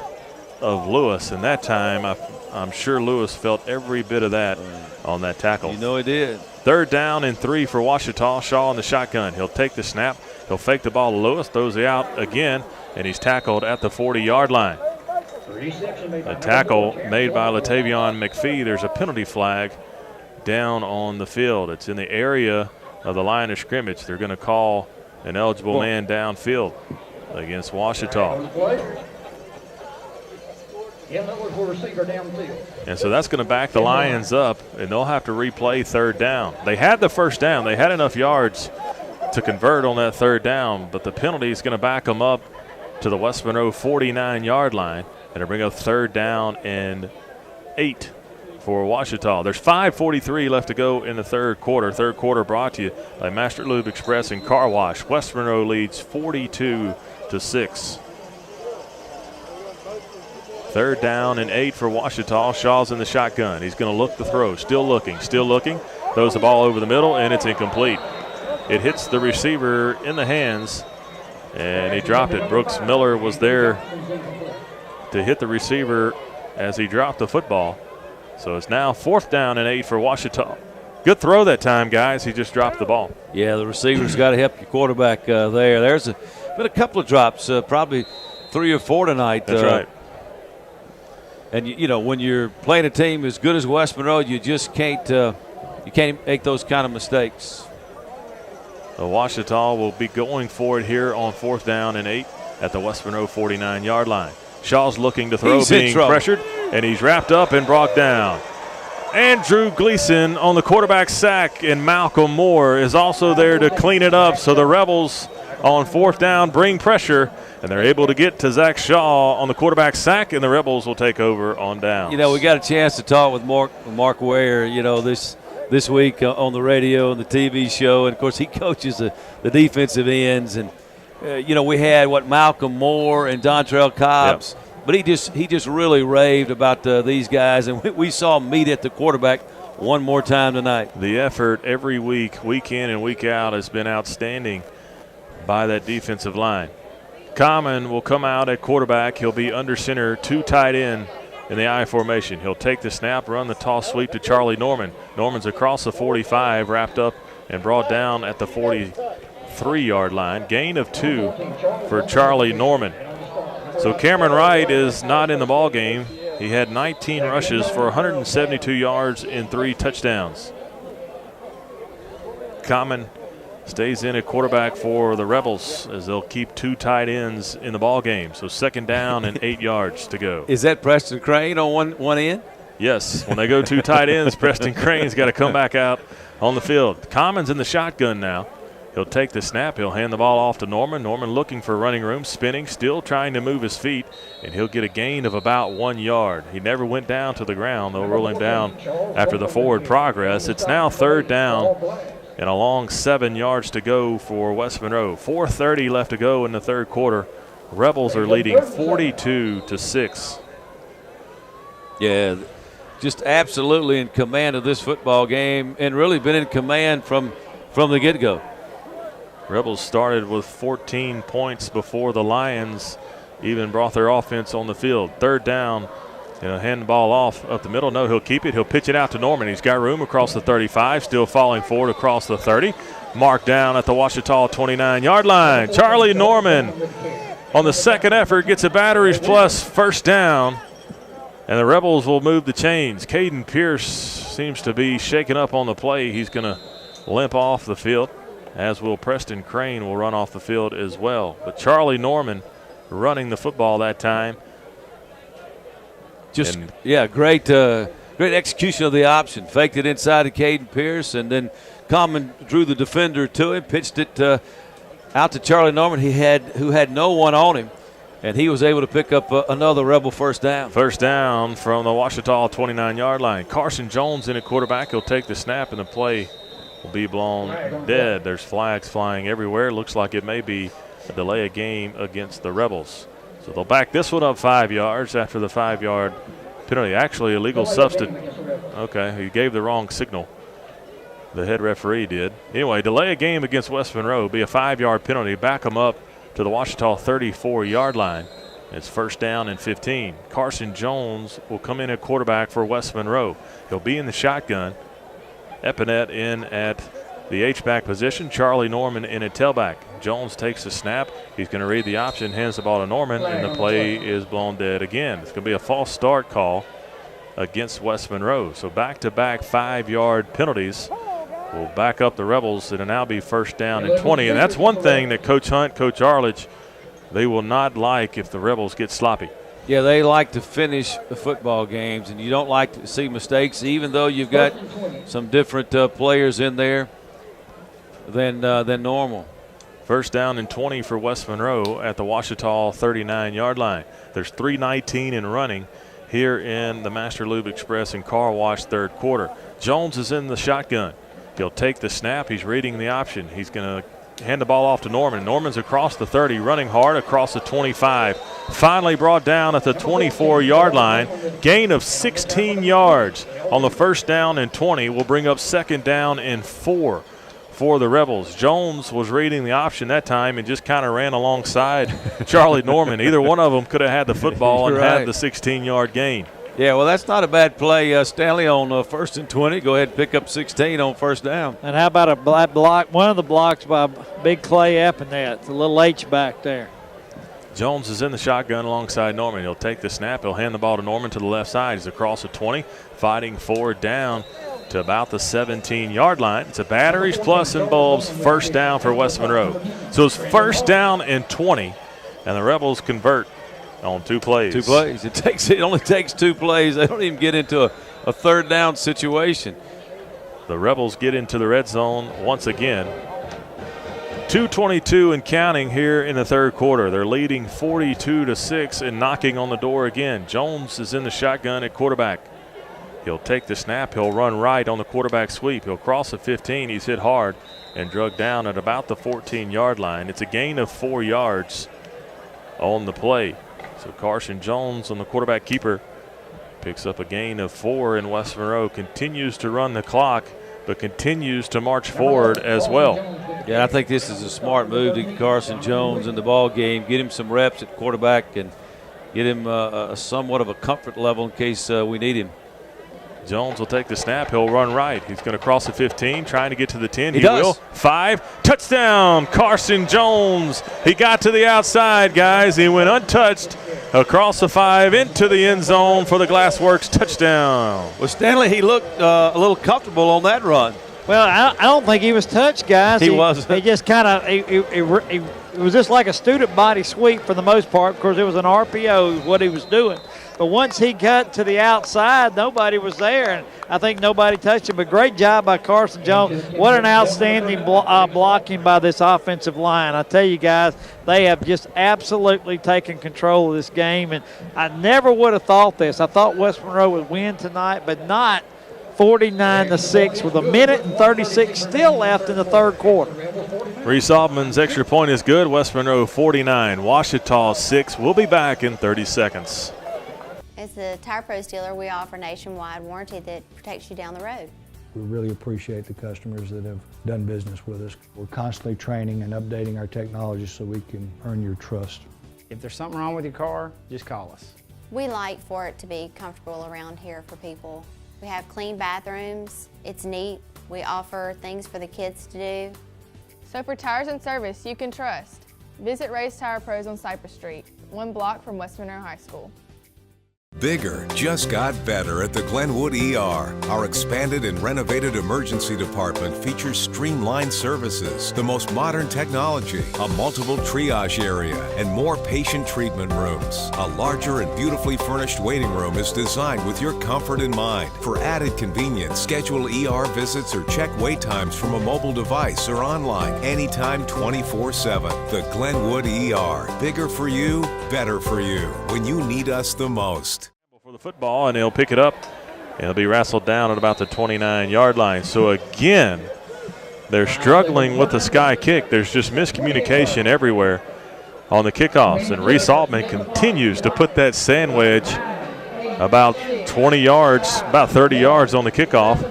of Lewis. And that time, I'm sure Lewis felt every bit of that on that tackle. You know he did. Third down and 3 for Ouachita. Shaw in the shotgun. He'll take the snap. He'll fake the ball to Lewis, throws it out again, and he's tackled at the 40-yard line. A tackle made by Latavion McPhee. There's a penalty flag down on the field. It's in the area of the line of scrimmage. They're going to call an eligible man downfield against Ouachita. And so that's going to back the Lions up, and they'll have to replay third down. They had the first down. They had enough yards to convert on that third down, but the penalty is going to back them up to the West Monroe 49-yard line, and it'll bring up third down and 8 for Ouachita. There's 5:43 left to go in the third quarter. Third quarter brought to you by Master Lube Express and Car Wash. West Monroe leads 42-6. Third down and 8 for Ouachita. Shaw's in the shotgun. He's going to look the throw. Still looking. Throws the ball over the middle, and it's incomplete. It hits the receiver in the hands, and he dropped it. Brooks Miller was there to hit the receiver as he dropped the football. So it's now fourth down and 8 for Ouachita. Good throw that time, guys. He just dropped the ball. Yeah, the receiver's got to help your quarterback there. There's been a couple of drops, probably 3 or 4 tonight. That's right. And you know, when you're playing a team as good as West Monroe, you just can't make those kind of mistakes. The Ouachita will be going for it here on 4th down and 8 at the West Monroe 49-yard line. Shaw's looking to throw, He's being pressured, and he's wrapped up and brought down. Andrew Gleason on the quarterback sack, and Malcolm Moore is also there to clean it up. So the Rebels on 4th down bring pressure, and they're able to get to Zach Shaw on the quarterback sack, and the Rebels will take over on down. You know, we got a chance to talk with Mark Ware, you know, this week on the radio and the TV show, and of course he coaches the defensive ends, and you know, we had Malcolm Moore and Dontrell Cobbs, but he just really raved about these guys, and we saw him meet at the quarterback one more time tonight. The effort every week, week in and week out, has been outstanding by that defensive line. Common will come out at quarterback. He'll be under center, 2 tight end in the I formation. He'll take the snap, run the toss sweep to Charlie Norman. Norman's across the 45, wrapped up and brought down at the 43-yard line. Gain of 2 for Charlie Norman. So Cameron Wright is not in the ball game. He had 19 rushes for 172 yards and 3 touchdowns. Common stays in at quarterback for the Rebels as they'll keep 2 tight ends in the ball game. So 2nd down and 8 yards to go. Is that Preston Crane on one end? Yes. When they go 2 tight ends, Preston Crane's got to come back out on the field. Common's in the shotgun now. He'll take the snap. He'll hand the ball off to Norman. Norman looking for running room, spinning, still trying to move his feet, and he'll get a gain of about 1 yard. He never went down to the ground. They'll roll him down after the forward progress. It's now 3rd down and a long 7 yards to go for West Monroe. 4:30 left to go in the 3rd quarter. Rebels are leading 42-6. Yeah, just absolutely in command of this football game, and really been in command from the get-go. Rebels started with 14 points before the Lions even brought their offense on the field. 3rd down. Hand the ball off up the middle. No, he'll keep it. He'll pitch it out to Norman. He's got room across the 35, still falling forward across the 30. Marked down at the Ouachita 29-yard line. Charlie Norman on the 2nd effort gets a batteries plus 1st down, and the Rebels will move the chains. Caden Pierce seems to be shaken up on the play. He's going to limp off the field, as will Preston Crane will run off the field as well. But Charlie Norman running the football that time. Great execution of the option. Faked it inside to Caden Pierce, and then Common drew the defender to him, pitched it out to Charlie Norman, who had no one on him, and he was able to pick up another Rebel 1st down. 1st down from the Ouachita 29-yard line. Carson Jones in at quarterback. He'll take the snap, and the play will be blown dead. There's flags flying everywhere. Looks like it may be a delay of game against the Rebels. So they'll back this one up 5 yards after the 5-yard penalty. Actually, illegal substitute. Okay, he gave the wrong signal. The head referee did. Anyway, delay a game against West Monroe. Be a 5-yard penalty. Back them up to the Ouachita 34-yard line. It's 1st down and 15. Carson Jones will come in at quarterback for West Monroe. He'll be in the shotgun. Epinette in at the H-back position. Charlie Norman in at tailback. Jones takes the snap. He's going to read the option, hands the ball to Norman, and the play is blown dead again. It's going to be a false start call against West Monroe. So back-to-back 5-yard penalties will back up the Rebels. It'll now be 1st down and 20. And that's one thing that Coach Hunt, Coach Arledge, they will not like if the Rebels get sloppy. Yeah, they like to finish the football games, and you don't like to see mistakes, even though you've got some different players in there than normal. 1st down and 20 for West Monroe at the Ouachita 39-yard line. There's 3:19 in running here in the Master Lube Express and Car Wash 3rd quarter. Jones is in the shotgun. He'll take the snap. He's reading the option. He's going to hand the ball off to Norman. Norman's across the 30, running hard across the 25. Finally brought down at the 24-yard line. Gain of 16 yards on the 1st down and 20 will bring up 2nd down and 4 for the Rebels. Jones was reading the option that time and just kind of ran alongside Charlie Norman. Either one of them could have had the football and had the 16-yard gain. Yeah, well, that's not a bad play, Stanley, on 1st and 20. Go ahead and pick up 16 on 1st down. And how about a block? One of the blocks by Big Clay Epinette. It's a little H back there. Jones is in the shotgun alongside Norman. He'll take the snap. He'll hand the ball to Norman to the left side. He's across the 20, fighting forward down to about the 17-yard line. It's a batteries plus and bulbs first down for West Monroe. So it's first down and 20, and the Rebels convert on 2 plays. 2 plays. It only takes 2 plays. They don't even get into a third down situation. The Rebels get into the red zone once again. 2:22 and counting here in the third quarter. They're leading 42-6 and knocking on the door again. Jones is in the shotgun at quarterback. He'll take the snap. He'll run right on the quarterback sweep. He'll cross the 15. He's hit hard and drugged down at about the 14-yard line. It's a gain of 4 yards on the play. So Carson Jones on the quarterback keeper picks up a gain of 4, and West Monroe continues to run the clock but continues to march forward as well. Yeah, I think this is a smart move to get Carson Jones in the ball game, get him some reps at quarterback, and get him somewhat of a comfort level in case we need him. Jones will take the snap. He'll run right. He's going to cross the 15, trying to get to the 10. He does. Will. 5. Touchdown, Carson Jones. He got to the outside, guys. He went untouched across the 5 into the end zone for the Glassworks touchdown. Well, Stanley, he looked a little comfortable on that run. Well, I don't think he was touched, guys. He wasn't. He just kind of it was just like a student body sweep for the most part, because it was an RPO what he was doing. But once he got to the outside, nobody was there, and I think nobody touched him. But great job by Carson Jones. What an outstanding blocking by this offensive line. I tell you guys, they have just absolutely taken control of this game, and I never would have thought this. I thought West Monroe would win tonight, but not 49-6 with 1:36 still left in the third quarter. Reese Altman's extra point is good. West Monroe 49, Ouachita 6. We'll be back in 30 seconds. As the Tire Pros dealer, we offer nationwide warranty that protects you down the road. We really appreciate the customers that have done business with us. We're constantly training and updating our technology so we can earn your trust. If there's something wrong with your car, just call us. We like for it to be comfortable around here for people. We have clean bathrooms. It's neat. We offer things for the kids to do. So for tires and service you can trust, visit Ray's Tire Pros on Cypress Street, 1 block from West Monroe High School. Bigger just got better at the Glenwood ER. Our expanded and renovated emergency department features streamlined services, the most modern technology, a multiple triage area, and more patient treatment rooms. A larger and beautifully furnished waiting room is designed with your comfort in mind. For added convenience, schedule ER visits or check wait times from a mobile device or online anytime 24/7. The Glenwood ER. Bigger for you, better for you when you need us the most. For the football, and he'll pick it up. He'll be wrestled down at about the 29-yard line. So again, they're struggling with the sky kick. There's just miscommunication everywhere on the kickoffs. And Reese Altman continues to put that sand wedge about 20 yards, about 30 yards on the kickoff,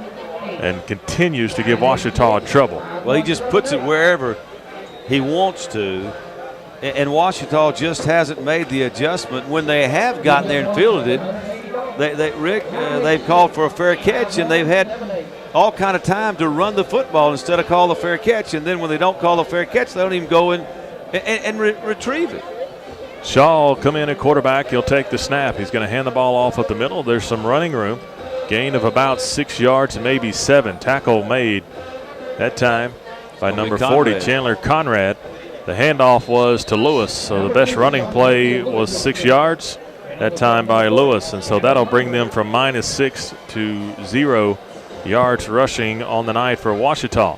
and continues to give Ouachita trouble. Well, he just puts it wherever he wants to. And Ouachita just hasn't made the adjustment. When they have gotten there and fielded it, they've called for a fair catch, and they've had all kind of time to run the football instead of call a fair catch. And then when they don't call a fair catch, they don't even go in and retrieve it. Shaw will come in at quarterback. He'll take the snap. He's going to hand the ball off at the middle. There's some running room. Gain of about 6 yards and maybe 7. Tackle made that time by number 40, Chandler Conrad. The handoff was to Lewis, so the best running play was 6 yards that time by Lewis, and so that'll bring them from -6 to 0 yards rushing on the night for Ouachita.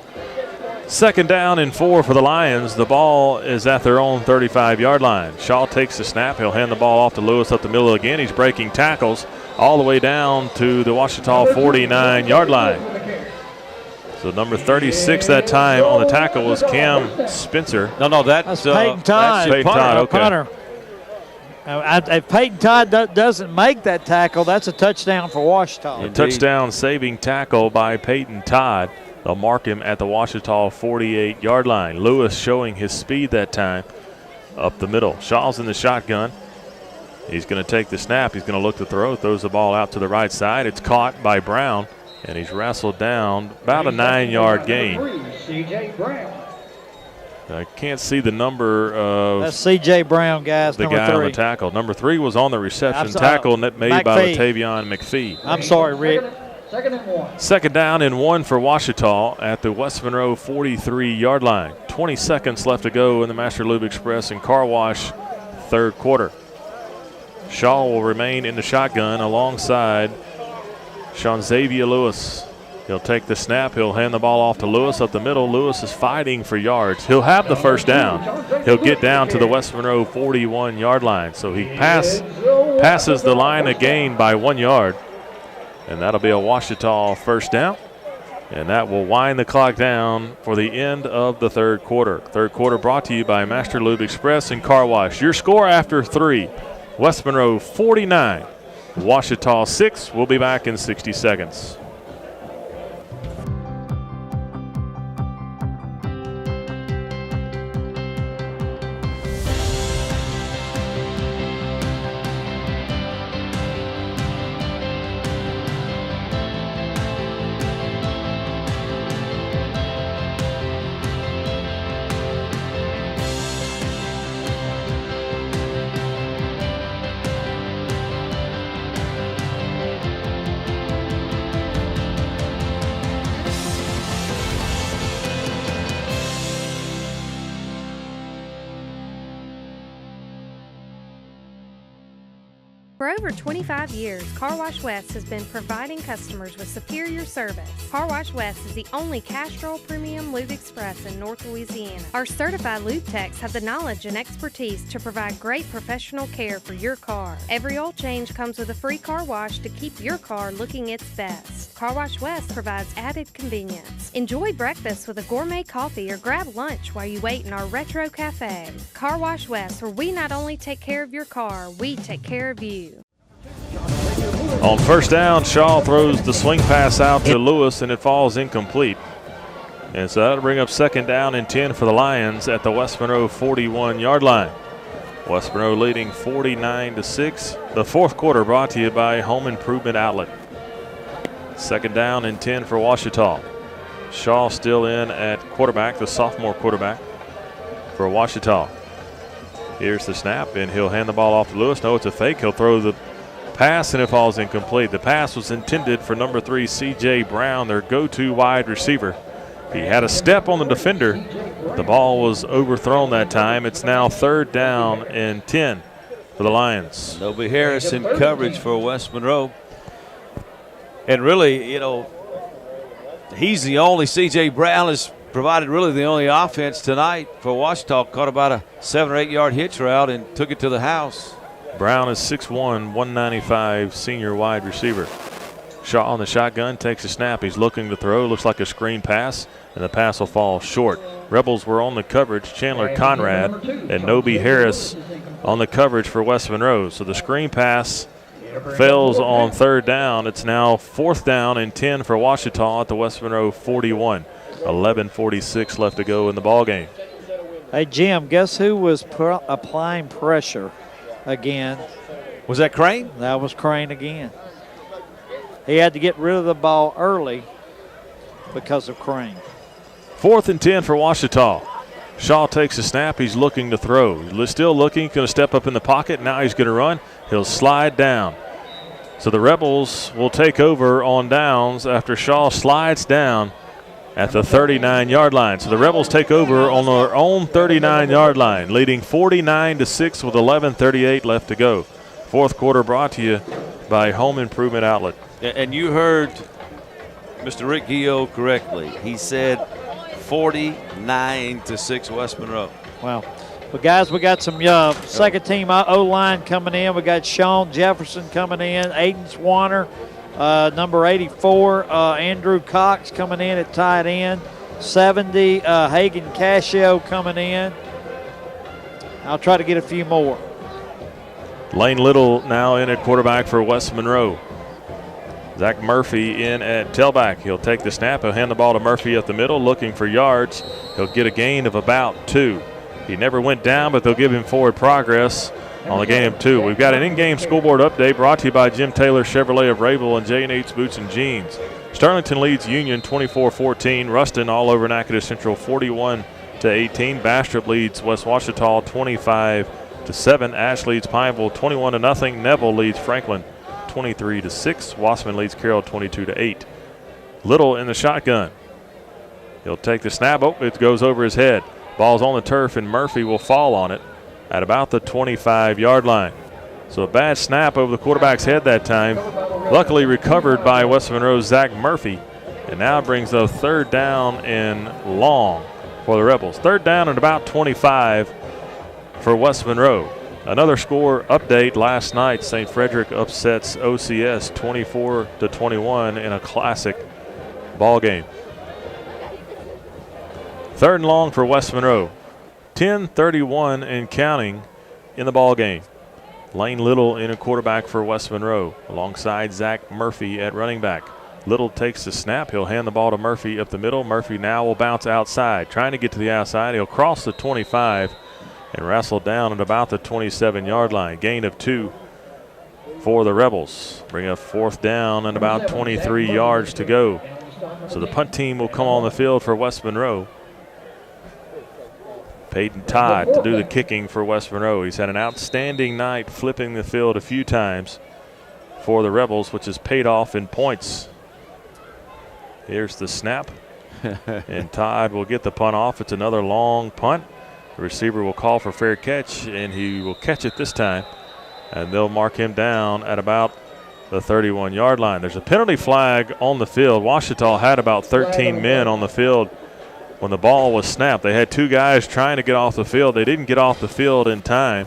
Second down and 4 for the Lions. The ball is at their own 35-yard line. Shaw takes the snap. He'll hand the ball off to Lewis up the middle again. He's breaking tackles all the way down to the Ouachita 49-yard line. So number 36 that time on the tackle was Cam Spencer. No, that's Peyton Todd. Peyton Todd, okay. Punter. If Peyton Todd doesn't make that tackle, that's a touchdown for Ouachita. A touchdown saving tackle by Peyton Todd. They'll mark him at the Ouachita 48-yard line. Lewis showing his speed that time up the middle. Shaw's in the shotgun. He's going to take the snap. He's going to look to throw. Throws the ball out to the right side. It's caught by Brown. And he's wrestled down about a 9-yard gain. I can't see the number of. That's C.J. Brown, guys. The number guy 3. on the tackle. Number 3 was on the reception. Tackle Tackle made by Latavion McPhee. I'm sorry, Rick. Second down and 1 for Ouachita at the West Monroe 43-yard line. 20 seconds left to go in the Master Lube Express and Car Wash third quarter. Shaw will remain in the shotgun alongside Sean Xavier Lewis. He'll take the snap. He'll hand the ball off to Lewis up the middle. Lewis is fighting for yards. He'll have the first down. He'll get down to the West Monroe 41-yard line. So he passes the line of gain by 1 yard. And that'll be a Ouachita first down. And that will wind the clock down for the end of the third quarter. Third quarter brought to you by Master Lube Express and Car Wash. Your score after 3, West Monroe 49, Ouachita 6. We'll be back in 60 seconds. For over 25 years, Car Wash West has been providing customers with superior service. Car Wash West is the only Castrol Premium Lube Express in North Louisiana. Our certified lube techs have the knowledge and expertise to provide great professional care for your car. Every oil change comes with a free car wash to keep your car looking its best. Car Wash West provides added convenience. Enjoy breakfast with a gourmet coffee or grab lunch while you wait in our retro cafe. Car Wash West, where we not only take care of your car, we take care of you. On first down, Shaw throws the swing pass out to Lewis, and it falls incomplete. And so that'll bring up second down and 10 for the Lions at the West Monroe 41-yard line. West Monroe leading 49-6. The fourth quarter brought to you by Home Improvement Outlet. Second down and 10 for Ouachita. Shaw still in at quarterback, the sophomore quarterback for Ouachita. Here's the snap, and he'll hand the ball off to Lewis. No, it's a fake. He'll throw the pass, and it falls incomplete. The pass was intended for number 3, C.J. Brown, their go-to wide receiver. He had a step on the defender. The ball was overthrown that time. It's now third down and 10 for the Lions. There'll be Harris in coverage for West Monroe. And really, you know, he's the only, C.J. Brown has provided really the only offense tonight for Ouachita. Caught about a 7 or 8 yard hitch route and took it to the house. Brown is 6'1", 195 senior wide receiver. Shaw on the shotgun, takes a snap. He's looking to throw. Looks like a screen pass, and the pass will fall short. Rebels were on the coverage. Chandler Conrad and Nobi Harris on the coverage for West Monroe. So the screen pass fails on third down. It's now fourth down and 10 for Ouachita at the West Monroe 41. 11:46 left to go in the ball game. Hey, Jim, guess who was applying pressure again? Was that Crane? That was Crane again. He had to get rid of the ball early because of Crane. Fourth and 10 for Ouachita. Shaw takes a snap. He's looking to throw. He's still looking. Going to step up in the pocket. Now he's going to run. He'll slide down. So the Rebels will take over on downs after Shaw slides down at the 39-yard line. So the Rebels take over on their own 39-yard line, leading 49-6 with 11:38 left to go. Fourth quarter brought to you by Home Improvement Outlet. And you heard Mr. Rick Gio correctly. He said 49-6 West Monroe. Wow. Well, guys, we got some second team O-line coming in. We got Sean Jefferson coming in, Aiden Swanner, number 84, Andrew Cox coming in at tight end, 70, Hagan Cascio coming in. I'll try to get a few more. Lane Little now in at quarterback for West Monroe. Zach Murphy in at tailback. He'll take the snap. He'll hand the ball to Murphy at the middle, looking for yards. He'll get a gain of about 2. He never went down, but they'll give him forward progress on the game 2. We've got an in-game scoreboard update brought to you by Jim Taylor Chevrolet of Rayville and J&H Boots and Jeans. Sterlington leads Union 24-14. Ruston all over Natchitoches Central 41-14. to 18. Bastrop leads West Ouachita 25-7. Ash leads Pineville 21-0. Neville leads Franklin 23-6. Wasserman leads Carroll 22-8. Little in the shotgun. He'll take the snap. Oh, it goes over his head. Ball's on the turf, and Murphy will fall on it at about the 25-yard line. So a bad snap over the quarterback's head that time. Luckily recovered by West Monroe's Zach Murphy. And now brings a third down and long for the Rebels. Third down and about 25 for West Monroe. Another score update last night. St. Frederick upsets OCS 24-21 in a classic ball game. Third and long for West Monroe. 10:31 and counting in the ball game. Lane Little in a quarterback for West Monroe alongside Zach Murphy at running back. Little takes the snap. He'll hand the ball to Murphy up the middle. Murphy now will bounce outside. Trying to get to the outside. He'll cross the 25 and wrestle down at about the 27-yard line. Gain of 2 for the Rebels. Bring up fourth down and about 23 yards to go. So the punt team will come on the field for West Monroe. Peyton Todd to do the kicking for West Monroe. He's had an outstanding night flipping the field a few times for the Rebels, which has paid off in points. Here's the snap. And Todd will get the punt off. It's another long punt. The receiver will call for fair catch, and he will catch it this time. And they'll mark him down at about the 31-yard line. There's a penalty flag on the field. Ouachita had about 13 men on the field when the ball was snapped. They had two guys trying to get off the field. They didn't get off the field in time.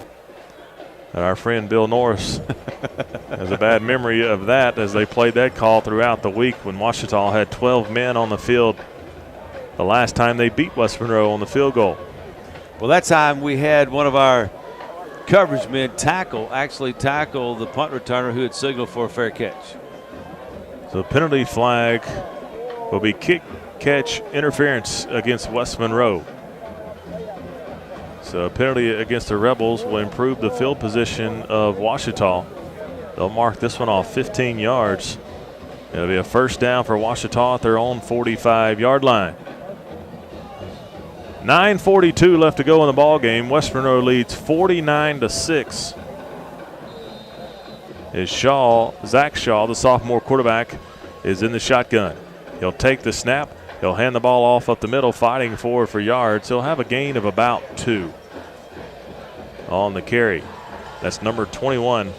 And our friend Bill Norris has a bad memory of that as they played that call throughout the week when Ouachita had 12 men on the field the last time they beat West Monroe on the field goal. Well, that time we had one of our coverage men actually tackle the punt returner who had signaled for a fair catch. So penalty flag will be kick, catch, interference against West Monroe. So a penalty against the Rebels will improve the field position of Ouachita. They'll mark this one off 15 yards. It'll be a first down for Ouachita at their own 45-yard line. 9:42 left to go in the ball game. West Monroe leads 49-6. Zach Shaw, the sophomore quarterback, is in the shotgun. He'll take the snap. He'll hand the ball off up the middle, fighting for yards. He'll have a gain of about 2 on the carry. That's number 21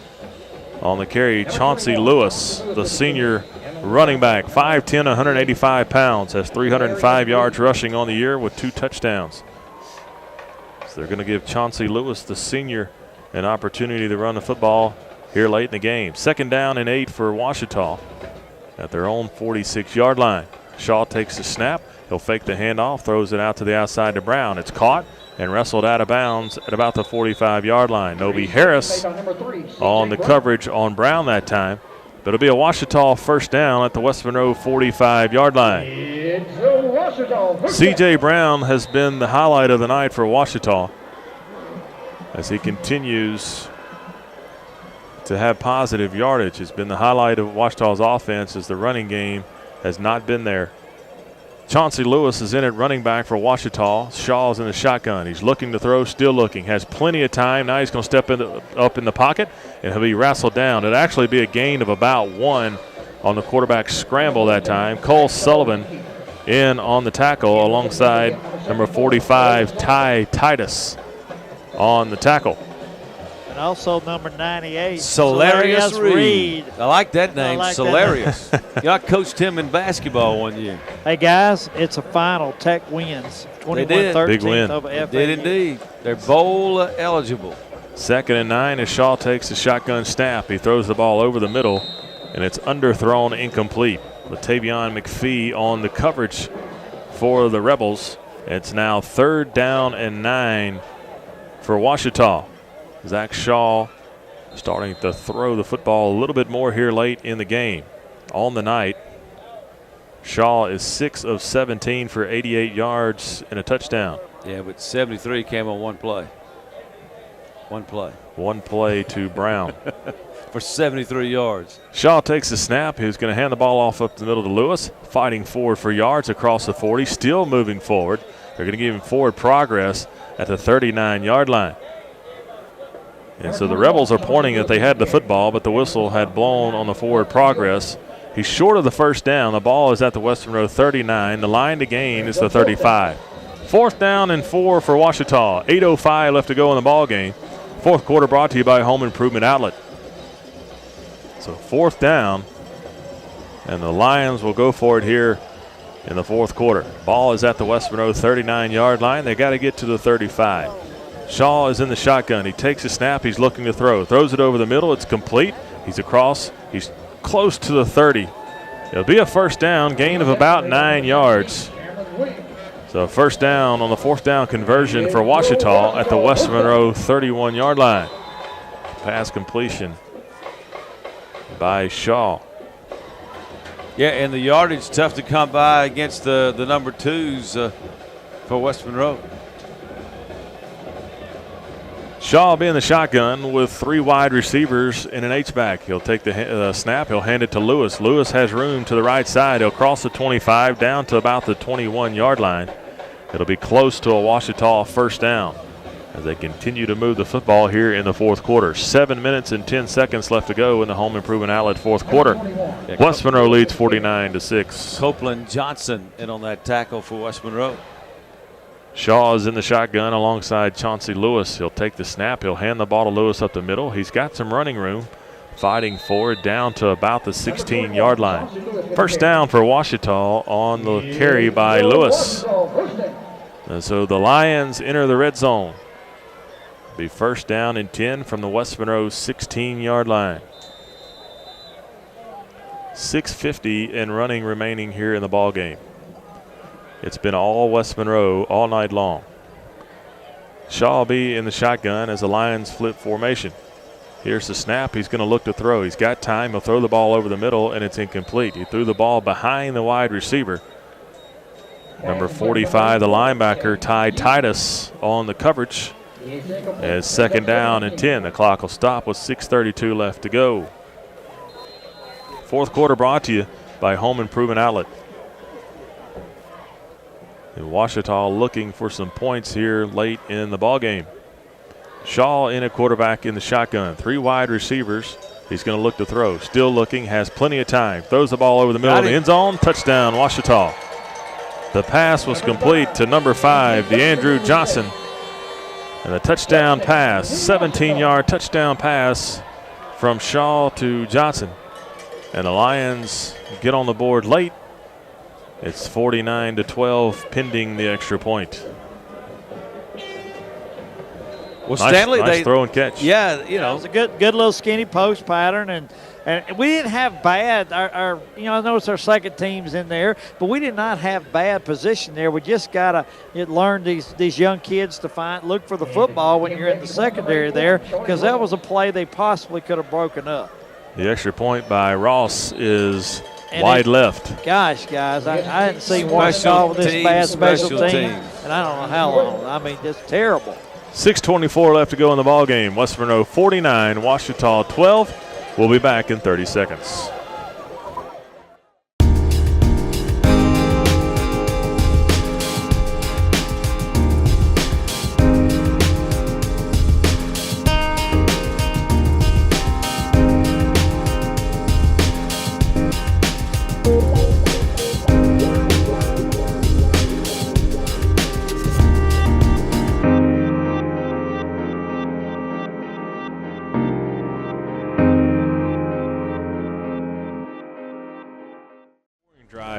on the carry. Chauncey Lewis, the senior running back, 5'10", 185 pounds, has 305 yards rushing on the year with 2 touchdowns. So they're going to give Chauncey Lewis, the senior, an opportunity to run the football here late in the game. Second down and 8 for Ouachita at their own 46-yard line. Shaw takes the snap. He'll fake the handoff, throws it out to the outside to Brown. It's caught and wrestled out of bounds at about the 45-yard line. Noby Harris on the coverage on Brown that time. But it'll be a Ouachita first down at the West Monroe 45-yard line. C.J. Brown has been the highlight of the night for Ouachita as he continues to have positive yardage. Has been the highlight of Ouachita's offense as the running game has not been there. Chauncey Lewis is in at running back for Ouachita. Shaw's in the shotgun. He's looking to throw, still looking. Has plenty of time. Now he's going to step up in the pocket, and he'll be wrestled down. It'll actually be a gain of about 1 on the quarterback scramble that time. Cole Sullivan in on the tackle alongside number 45, Ty Titus on the tackle. And also number 98, Solarius Reed. I like that name, like Solarius. I coached him in basketball one year. Hey, guys, it's a final. Tech wins 21-13 Big win. over FAU. Did indeed. They're bowl eligible. Second and 9 as Shaw takes the shotgun snap. He throws the ball over the middle, and it's underthrown, incomplete. Latavion McPhee on the coverage for the Rebels. It's now third down and 9 for Ouachita. Zach Shaw starting to throw the football a little bit more here late in the game. On the night, Shaw is 6 of 17 for 88 yards and a touchdown. Yeah, but 73 came on one play. One play to Brown. For 73 yards. Shaw takes the snap. He's going to hand the ball off up the middle to Lewis. Fighting forward for yards across the 40. Still moving forward. They're going to give him forward progress at the 39-yard line. And so the Rebels are pointing that they had the football, but the whistle had blown on the forward progress. He's short of the first down. The ball is at the West Monroe 39. The line to gain is the 35. 4th down and 4 for Ouachita. 8:05 left to go in the ball game. 4th quarter brought to you by Home Improvement Outlet. So 4th down, and the Lions will go for it here in the 4th quarter. Ball is at the West Monroe 39-yard line. They got to get to the 35. Shaw is in the shotgun. He takes a snap. He's looking to throw. Throws it over the middle. It's complete. He's across. He's close to the 30. It'll be a first down, gain of about 9 yards. So first down on the 4th down conversion for Ouachita at the West Monroe 31-yard line. Pass completion by Shaw. Yeah, and the yardage tough to come by against the number 2s for West Monroe. Shaw will be in the shotgun with 3 wide receivers and an H-back. He'll take the snap. He'll hand it to Lewis. Lewis has room to the right side. He'll cross the 25 down to about the 21-yard line. It'll be close to a Ouachita first down as they continue to move the football here in the 4th quarter. 7 minutes and 10 seconds left to go in the Home Improvement Outlet 4th quarter. West Monroe leads 49-6. Copeland Johnson in on that tackle for West Monroe. Shaw is in the shotgun alongside Chauncey Lewis. He'll take the snap. He'll hand the ball to Lewis up the middle. He's got some running room, fighting forward down to about the 16-yard line. First down for Ouachita on the carry by Lewis. And so the Lions enter the red zone. Be first down and 10 from the West Monroe 16-yard line. 6:50 and running remaining here in the ball game. It's been all West Monroe all night long. Shaw will be in the shotgun as the Lions flip formation. Here's the snap. He's going to look to throw. He's got time. He'll throw the ball over the middle, and it's incomplete. He threw the ball behind the wide receiver. Number 45, the linebacker, Ty Titus, on the coverage. As second down and 10. The clock will stop with 6:32 left to go. 4th quarter brought to you by Home Improvement Outlet. And Ouachita looking for some points here late in the ball game. Shaw in a quarterback in the shotgun. 3 wide receivers. He's going to look to throw. Still looking, has plenty of time. Throws the ball over the middle of the end zone. Touchdown, Ouachita. The pass was complete to number 5, DeAndrew Johnson. And the touchdown pass, 17-yard touchdown pass from Shaw to Johnson. And the Lions get on the board late. It's 49-12 pending the extra point. Well, Stanley, nice throw and catch. Yeah, you know, it was a good little skinny post pattern, and we didn't have bad. Our I noticed our second team's in there, but we did not have bad position there. We just gotta learn these young kids to look for the football when you're in the secondary there, because that was a play they possibly could have broken up. The extra point by Ross is wide left. Gosh, guys, I hadn't seen Ouachita with this bad special team, and I don't know how long. I mean, just terrible. 6:24 left to go in the ball game. West Monroe 49, Ouachita 12. We'll be back in 30 seconds.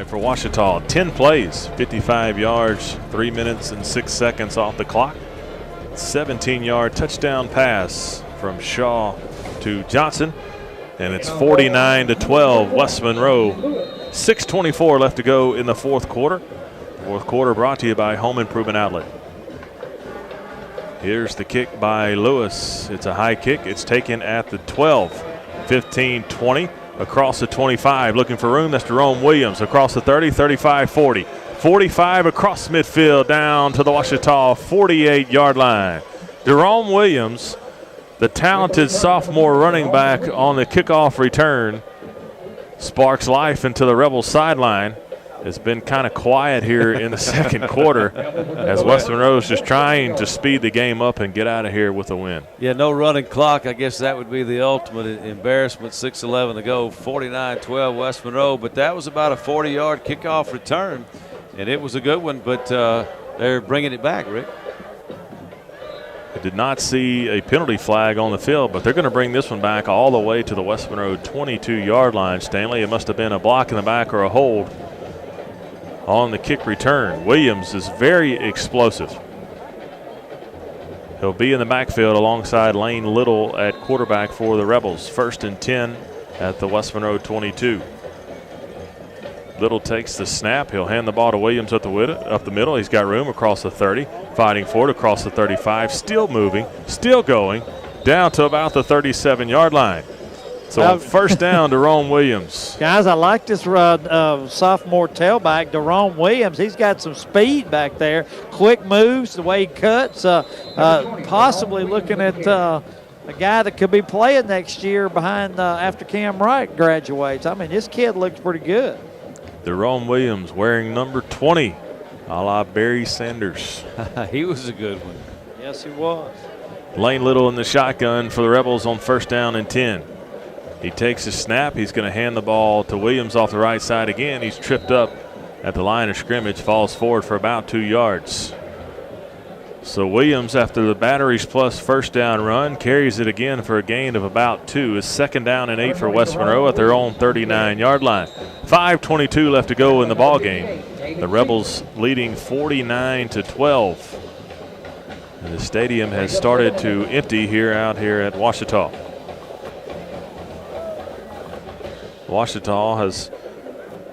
For Ouachita, 10 plays, 55 yards, 3 minutes and 6 seconds off the clock. 17-yard touchdown pass from Shaw to Johnson, and it's 49-12 West Monroe. 6:24 left to go in the 4th quarter. 4th quarter brought to you by Home Improvement Outlet. Here's the kick by Lewis. It's a high kick. It's taken at the 12, 15, 20. Across the 25, looking for room. That's Jerome Williams. Across the 30, 35, 40. 45 across midfield down to the Ouachita 48-yard line. Jerome Williams, the talented sophomore running back on the kickoff return, sparks life into the Rebels sideline It's been kind of quiet here in the second quarter as West Monroe is just trying to speed the game up and get out of here with a win. Yeah, no running clock. I guess that would be the ultimate embarrassment. 6:11 to go, 49-12 West Monroe. But that was about a 40-yard kickoff return, and it was a good one. But they're bringing it back, Rick. I did not see a penalty flag on the field, but they're going to bring this one back all the way to the West Monroe 22-yard line, Stanley. It must have been a block in the back or a hold on the kick return. Williams is very explosive. He'll be in the backfield alongside Lane Little at quarterback for the Rebels. 1st and 10 at the West Monroe 22. Little takes the snap. He'll hand the ball to Williams up the middle. He's got room across the 30, fighting for it across the 35, still moving, still going, down to about the 37-yard line. So first down to Rome Williams. Guys, I like this sophomore tailback, Deron Williams. He's got some speed back there, quick moves, the way he cuts, possibly looking at a guy that could be playing next year behind after Cam Wright graduates. I mean, this kid looks pretty good. Deron Williams wearing number 20, a la Barry Sanders. He was a good one. Yes, he was. Lane Little in the shotgun for the Rebels on 1st down and 10. He takes his snap. He's going to hand the ball to Williams off the right side again. He's tripped up at the line of scrimmage, falls forward for about 2 yards. So Williams, after the batteries plus first down run, carries it again for a gain of about 2. It's 2nd down and 8 for West Monroe at their own 39-yard line. 5:22 left to go in the ball game. The Rebels leading 49-12. And the stadium has started to empty out here at Ouachita. Ouachita has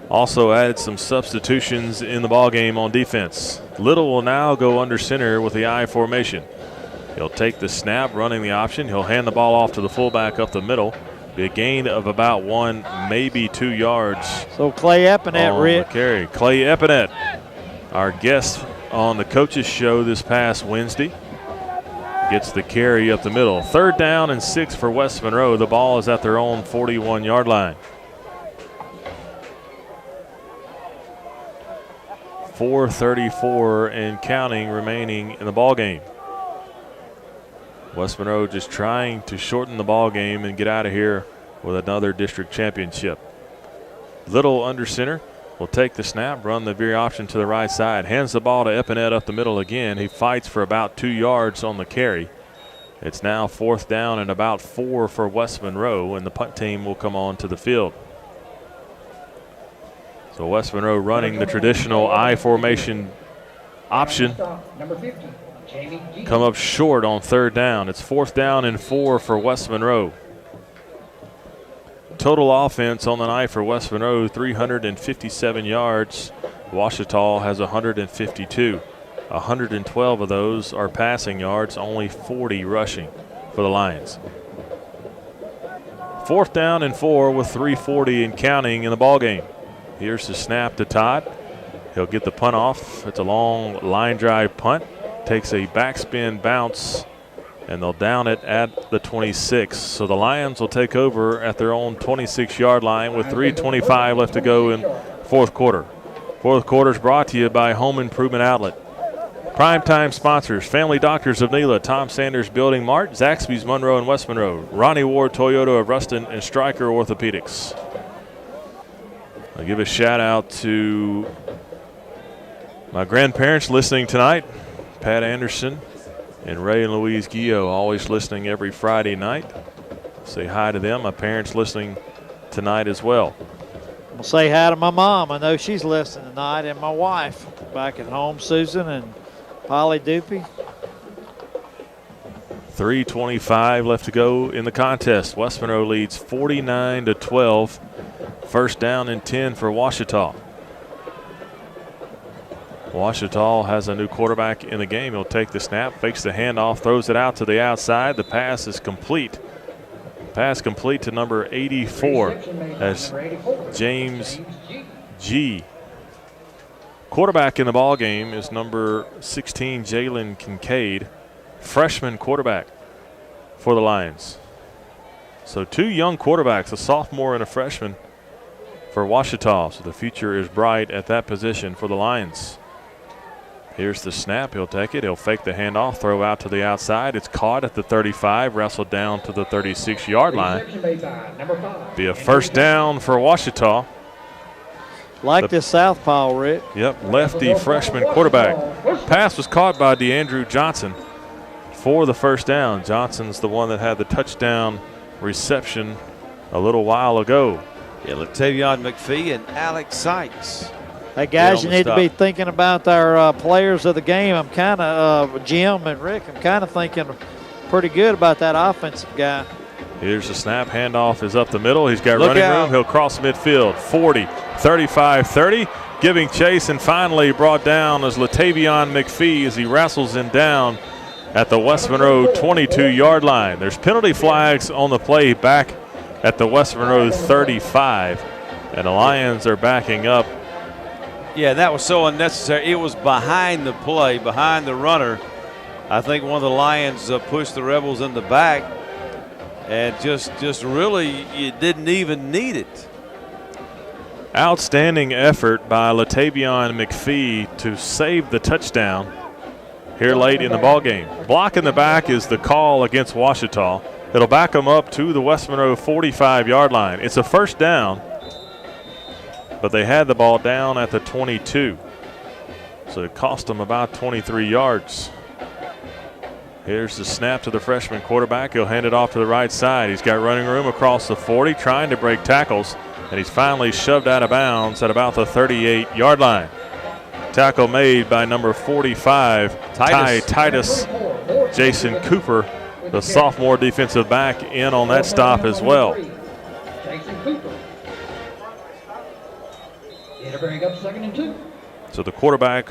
also added some substitutions in the ball game on defense. Little will now go under center with the I formation. He'll take the snap, running the option. He'll hand the ball off to the fullback up the middle. Be a gain of about 1, maybe 2 yards. So Clay Epinette, Rick. Carry. Clay Epinette, our guest on the coaches show this past Wednesday, gets the carry up the middle. 3rd down and 6 for West Monroe. The ball is at their own 41-yard line. 4:34 and counting remaining in the ball game. West Monroe just trying to shorten the ball game and get out of here with another district championship. Little under center will take the snap, run the veer option to the right side, hands the ball to Epinette up the middle again. He fights for about 2 yards on the carry. It's now 4th down and about 4 for West Monroe, and the punt team will come on to the field. So West Monroe running the traditional I formation option. Come up short on 3rd down. It's 4th down and 4 for West Monroe. Total offense on the night for West Monroe, 357 yards. Ouachita has 152. 112 of those are passing yards, only 40 rushing for the Lions. 4th down and 4 with 3:40 and counting in the ball game. Here's the snap to Todd. He'll get the punt off. It's a long line drive punt. Takes a backspin bounce, and they'll down it at the 26. So the Lions will take over at their own 26-yard line with 3:25 left to go in 4th quarter. 4th quarter is brought to you by Home Improvement Outlet. Primetime sponsors: Family Doctors of Nela, Tom Sanders Building Mart, Zaxby's Monroe and West Monroe, Ronnie Ward Toyota of Ruston, and Stryker Orthopedics. I'll give a shout out to my grandparents listening tonight, Pat Anderson and Ray and Louise Guillot, always listening every Friday night. Say hi to them. My parents listening tonight as well. I'll say hi to my mom. I know she's listening tonight, and my wife back at home, Susan and Polly Doopy. 3:25 left to go in the contest. West Monroe leads 49-12. 1st down and 10 for Ouachita. Ouachita has a new quarterback in the game. He'll take the snap, fakes the handoff, throws it out to the outside. The pass is complete. Pass complete to number 84. That's James G. Quarterback in the ball game is number 16, Jalen Kincaid, freshman quarterback for the Lions. So 2 young quarterbacks, a sophomore and a freshman, for Ouachita. So the future is bright at that position for the Lions. Here's the snap. He'll take it. He'll fake the handoff, throw out to the outside. It's caught at the 35, wrestled down to the 36-yard line. Be a first down for Ouachita. Like this southpaw, Rick. Yep, lefty freshman quarterback. Pass was caught by DeAndrew Johnson for the first down. Johnson's the one that had the touchdown reception a little while ago. Yeah, Latavion McPhee and Alex Sykes. Hey, guys, you need to be thinking about our players of the game. I'm kind of, Jim and Rick, I'm kind of thinking pretty good about that offensive guy. Here's the snap. Handoff is up the middle. He's got running room. He'll cross midfield. 40, 35, 30. Giving chase and finally brought down as Latavion McPhee as he wrestles him down at the West Monroe 22-yard line. There's penalty flags on the play back at the West Monroe 35. And the Lions are backing up. Yeah, that was so unnecessary. It was behind the play, behind the runner. I think one of the Lions pushed the Rebels in the back, and just really, you didn't even need it. Outstanding effort by Latavion McPhee to save the touchdown here late in the ball game. Block in the back is the call against Ouachita. It'll back them up to the West Monroe 45-yard line. It's a first down, but they had the ball down at the 22. So it cost them about 23 yards. Here's the snap to the freshman quarterback. He'll hand it off to the right side. He's got running room across the 40, trying to break tackles, and he's finally shoved out of bounds at about the 38-yard line. Tackle made by number 45, Titus. Jason Cooper, the sophomore defensive back, in on that stop as well. Bring up 2nd and 2. So the quarterback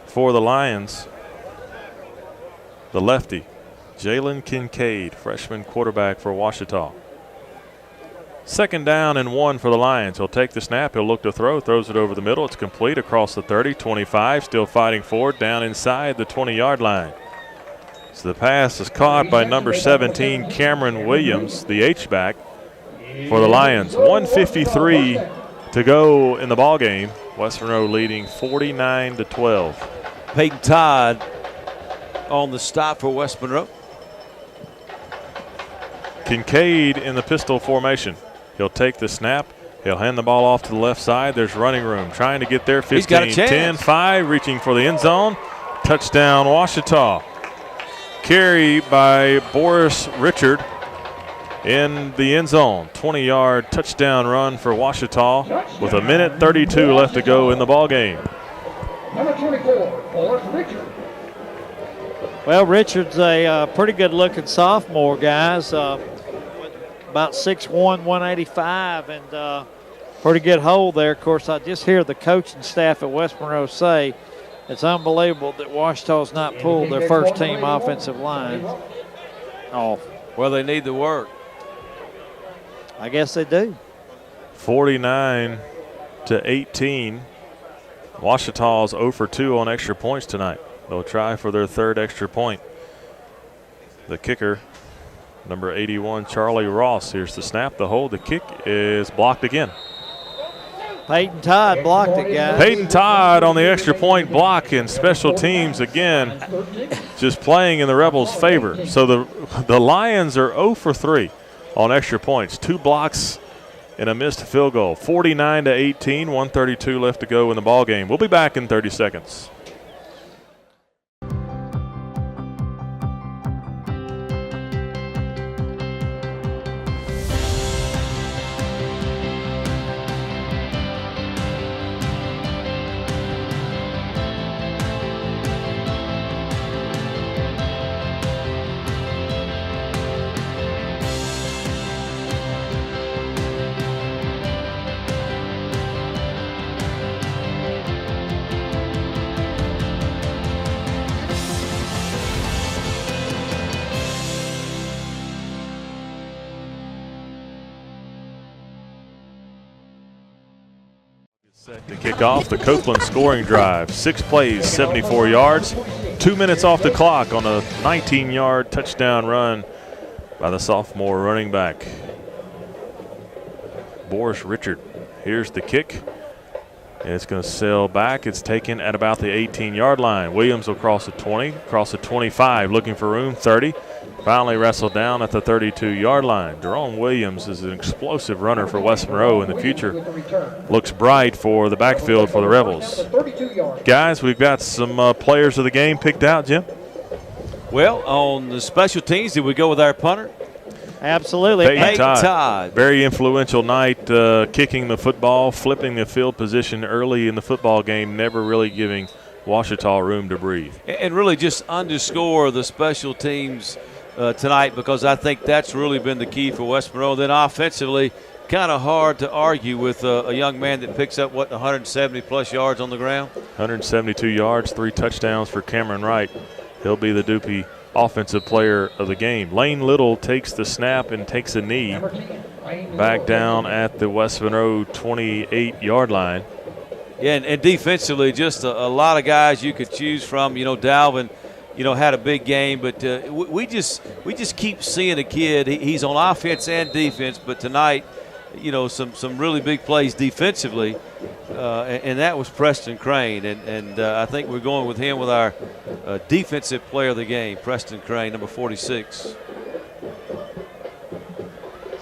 for the Lions, the lefty, Jalen Kincaid, freshman quarterback for Ouachita. 2nd down and 1 for the Lions. He'll take the snap. He'll look to throw. Throws it over the middle. It's complete across the 30, 25. Still fighting forward down inside the 20-yard line. So the pass is caught by number 17, Cameron Williams, the H-back for the Lions. 1:53 to go in the ball game. West Monroe leading 49-12. Peyton Todd on the stop for West Monroe. Kincaid in the pistol formation. He'll take the snap. He'll hand the ball off to the left side. There's running room. Trying to get there. 15, 10, 5. Reaching for the end zone. Touchdown, Ouachita. Carry by Boris Richard in the end zone. 20-yard touchdown run for Ouachita with 1:32 left to go in the ball game. Number 24, Boris Richard. Well, Richard's a pretty good-looking sophomore, guys. About 6'1", 185, and pretty good hold there. Of course, I just hear the coaching staff at West Monroe say it's unbelievable that Ouachita's not pulled their first-team offensive line off. Well, they need the work. I guess they do. 49-18. Ouachita's 0 for 2 on extra points tonight. They'll try for their 3rd extra point. The kicker, number 81, Charlie Ross. Here's the snap, the hold. The kick is blocked again. Peyton Todd blocked it, guys. Peyton Todd on the extra point block, and special teams again just playing in the Rebels' favor. So the Lions are 0 for 3 on extra points. 2 blocks and a missed field goal. 49-18, 1:32 left to go in the ball game. We'll be back in 30 seconds. Set to kick off the Copeland scoring drive. 6 plays, 74 yards. 2 minutes off the clock on a 19-yard touchdown run by the sophomore running back. Boris Richard. Here's the kick. And it's going to sail back. It's taken at about the 18-yard line. Williams will cross the 20, cross the 25, looking for room, 30. Finally wrestled down at the 32-yard line. Jerome Williams is an explosive runner for West Monroe, and the future looks bright for the backfield for the Rebels. Guys, we've got some players of the game picked out, Jim. Well, on the special teams, did we go with our punter? Absolutely. Peyton Todd. Very influential night, kicking the football, flipping the field position early in the football game, never really giving Ouachita room to breathe. And really just underscore the special teams tonight, because I think that's really been the key for West Monroe. Then offensively, kind of hard to argue with a young man that picks up, 170-plus yards on the ground? 172 yards, 3 touchdowns for Cameron Wright. He'll be the Dupree offensive player of the game. Lane Little takes the snap and takes a knee back down at the West Monroe 28-yard line. Yeah, and defensively, just a lot of guys you could choose from. Dalvin, had a big game, but we just keep seeing a kid. He's on offense and defense, but tonight, some really big plays defensively, and that was Preston Crane, and I think we're going with him with our defensive player of the game, Preston Crane, number 46.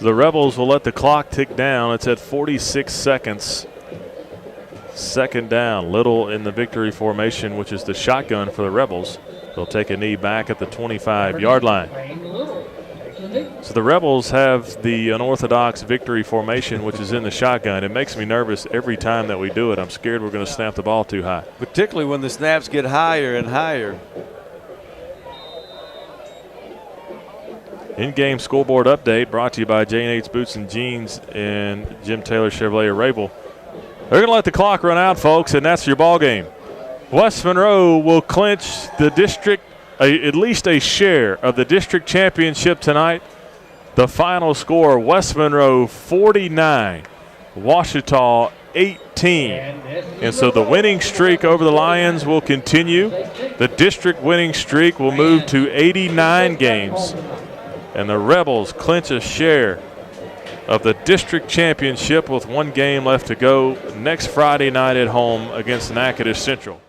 The Rebels will let the clock tick down. It's at 46 seconds. Second down. Little in the victory formation, which is the shotgun for the Rebels. They'll take a knee back at the 25-yard line. So the Rebels have the unorthodox victory formation, which is in the shotgun. It makes me nervous every time that we do it. I'm scared we're going to snap the ball too high. Particularly when the snaps get higher and higher. In-game scoreboard update brought to you by J&H Boots and Jeans and Jim Taylor Chevrolet of Rabel. They're going to let the clock run out, folks, and that's your ball game. West Monroe will clinch the district, at least a share of the district championship tonight. The final score, West Monroe 49, Ouachita 18. And so the winning streak over the Lions will continue. The district winning streak will move to 89 games. And the Rebels clinch a share of the district championship with one game left to go next Friday night at home against Natchitoches Central.